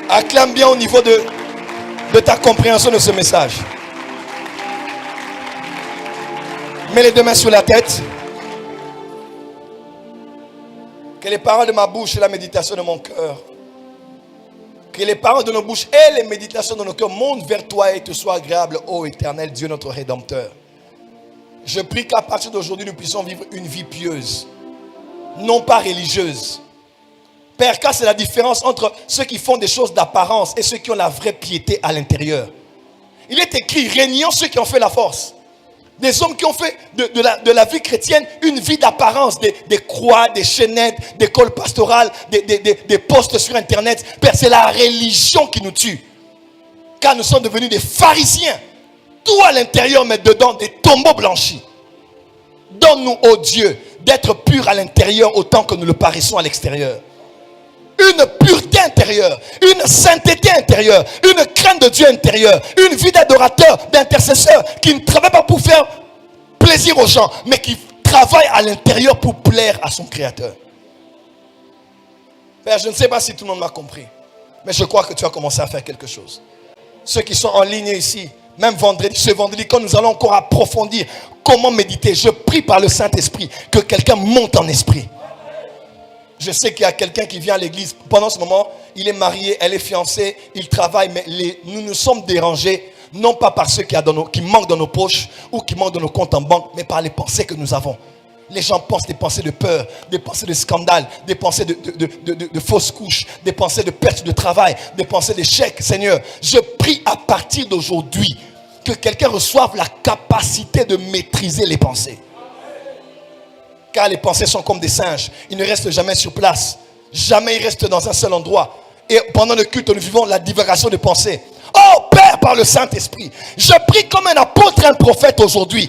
Acclame bien au niveau de ta compréhension de ce message. Mets les 2 mains sur la tête. Que les paroles de ma bouche et la méditation de mon cœur, que les paroles de nos bouches et les méditations de nos cœurs montent vers toi et te soient agréables, ô éternel Dieu notre Rédempteur. Je prie qu'à partir d'aujourd'hui, nous puissions vivre une vie pieuse, non pas religieuse. Père, car c'est la différence entre ceux qui font des choses d'apparence et ceux qui ont la vraie piété à l'intérieur. Il est écrit, régnons ceux qui ont fait la force. Des hommes qui ont fait de la vie chrétienne une vie d'apparence, des croix, des chaînettes, des cols pastorales, des posts sur internet. Père, c'est la religion qui nous tue. Car nous sommes devenus des pharisiens. Tout à l'intérieur, mais dedans des tombeaux blanchis. Donne-nous, ô Dieu, d'être purs à l'intérieur autant que nous le paraissons à l'extérieur. Une pureté intérieure, une sainteté intérieure, une crainte de Dieu intérieure, une vie d'adorateur, d'intercesseur qui ne travaille pas pour faire plaisir aux gens, mais qui travaille à l'intérieur pour plaire à son Créateur. Père, je ne sais pas si tout le monde m'a compris. Mais je crois que tu as commencé à faire quelque chose. Ceux qui sont en ligne ici, même vendredi, ce vendredi, quand nous allons encore approfondir comment méditer, je prie par le Saint-Esprit que quelqu'un monte en esprit. Je sais qu'il y a quelqu'un qui vient à l'église. Pendant ce moment, il est marié, elle est fiancée, il travaille, mais nous nous sommes dérangés, non pas par ceux qui manquent dans nos poches ou qui manquent dans nos comptes en banque, mais par les pensées que nous avons. Les gens pensent des pensées de peur, des pensées de scandale, des pensées de fausses couches, des pensées de perte de travail, des pensées d'échec. Seigneur, je prie à partir d'aujourd'hui que quelqu'un reçoive la capacité de maîtriser les pensées. Car les pensées sont comme des singes. Ils ne restent jamais sur place. Jamais ils restent dans un seul endroit. Et pendant le culte, nous vivons la divagation de pensées. Oh Père, par le Saint-Esprit, je prie comme un apôtre et un prophète aujourd'hui.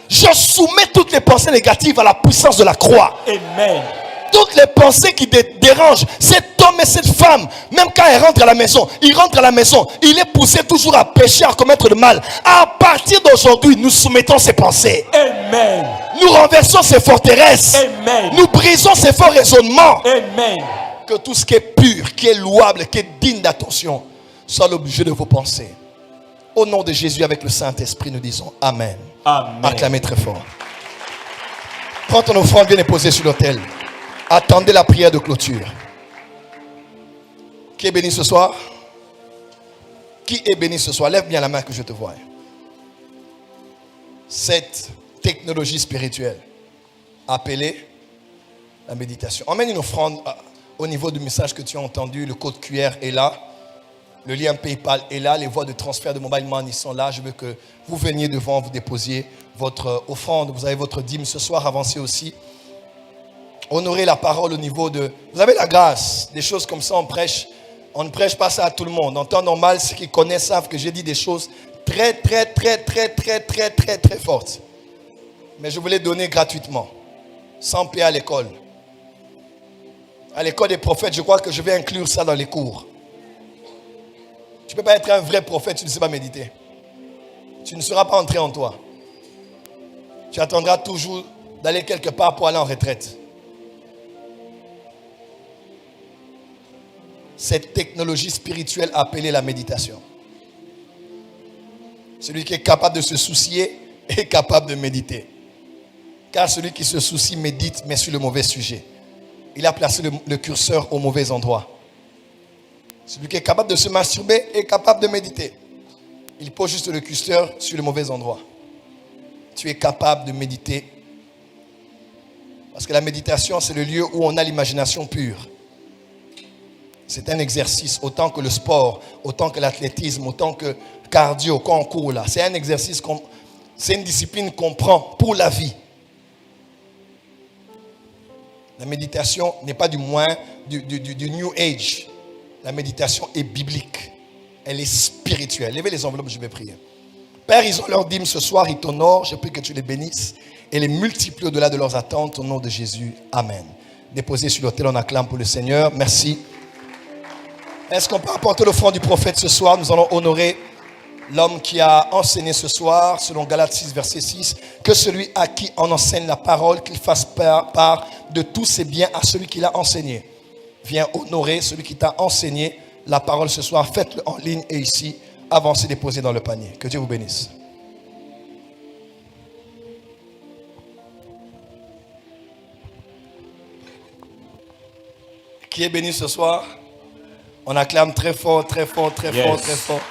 Je soumets toutes les pensées négatives à la puissance de la croix. Amen. Toutes les pensées qui dérangent cet homme et cette femme, même quand ils rentrent à la maison, il est poussé toujours à pécher, à commettre le mal. À partir d'aujourd'hui, nous soumettons ces pensées. Amen. Nous renversons ces forteresses. Amen. Nous brisons ces faux raisonnements. Amen. Que tout ce qui est pur, qui est louable, qui est digne d'attention, soit l'objet de vos pensées. Au nom de Jésus, avec le Saint-Esprit, nous disons Amen. Amen. Acclamez très fort. Prends ton offrande, viens et posée sur l'autel. Attendez la prière de clôture. Qui est béni ce soir? Qui est béni ce soir? Lève bien la main que je te voie. Cette technologie spirituelle appelée la méditation. Emmène une offrande au niveau du message que tu as entendu. Le code QR est là. Le lien PayPal est là. Les voies de transfert de Mobile Money sont là. Je veux que vous veniez devant, vous déposiez votre offrande. Vous avez votre dîme ce soir. Avancez aussi. Honorez la parole au niveau de... Vous avez la grâce. Des choses comme ça, on prêche. On ne prêche pas ça à tout le monde. En temps normal, ceux qui connaissent savent que j'ai dit des choses très fortes. Mais je voulais donner gratuitement. Sans payer à l'école. À l'école des prophètes, je crois que je vais inclure ça dans les cours. Tu ne peux pas être un vrai prophète, tu ne sais pas méditer. Tu ne seras pas entré en toi. Tu attendras toujours d'aller quelque part pour aller en retraite. Cette technologie spirituelle appelée la méditation. Celui qui est capable de se soucier est capable de méditer. Car celui qui se soucie médite, mais sur le mauvais sujet. Il a placé le curseur au mauvais endroit. Celui qui est capable de se masturber est capable de méditer. Il pose juste le curseur sur le mauvais endroit. Tu es capable de méditer. Parce que la méditation, c'est le lieu où on a l'imagination pure. C'est un exercice, autant que le sport, autant que l'athlétisme, autant que cardio, quand on court là. C'est un exercice, c'est une discipline qu'on prend pour la vie. La méditation n'est pas du moins du New Age. La méditation est biblique. Elle est spirituelle. Levez les enveloppes, je vais prier. Père, ils ont leur dîme ce soir, ils t'honorent. Je prie que tu les bénisses et les multiplies au-delà de leurs attentes. Au nom de Jésus, Amen. Déposez sur l'autel, on acclame pour le Seigneur. Merci. Est-ce qu'on peut apporter l'offrande du prophète ce soir? Nous allons honorer l'homme qui a enseigné ce soir, selon Galates 6, verset 6, que celui à qui on enseigne la parole, qu'il fasse part de tous ses biens à celui qui l'a enseigné. Viens honorer celui qui t'a enseigné la parole ce soir. Faites-le en ligne et ici. Avancez, déposez dans le panier. Que Dieu vous bénisse. Qui est béni ce soir? On acclame très fort, très fort, très fort, très fort.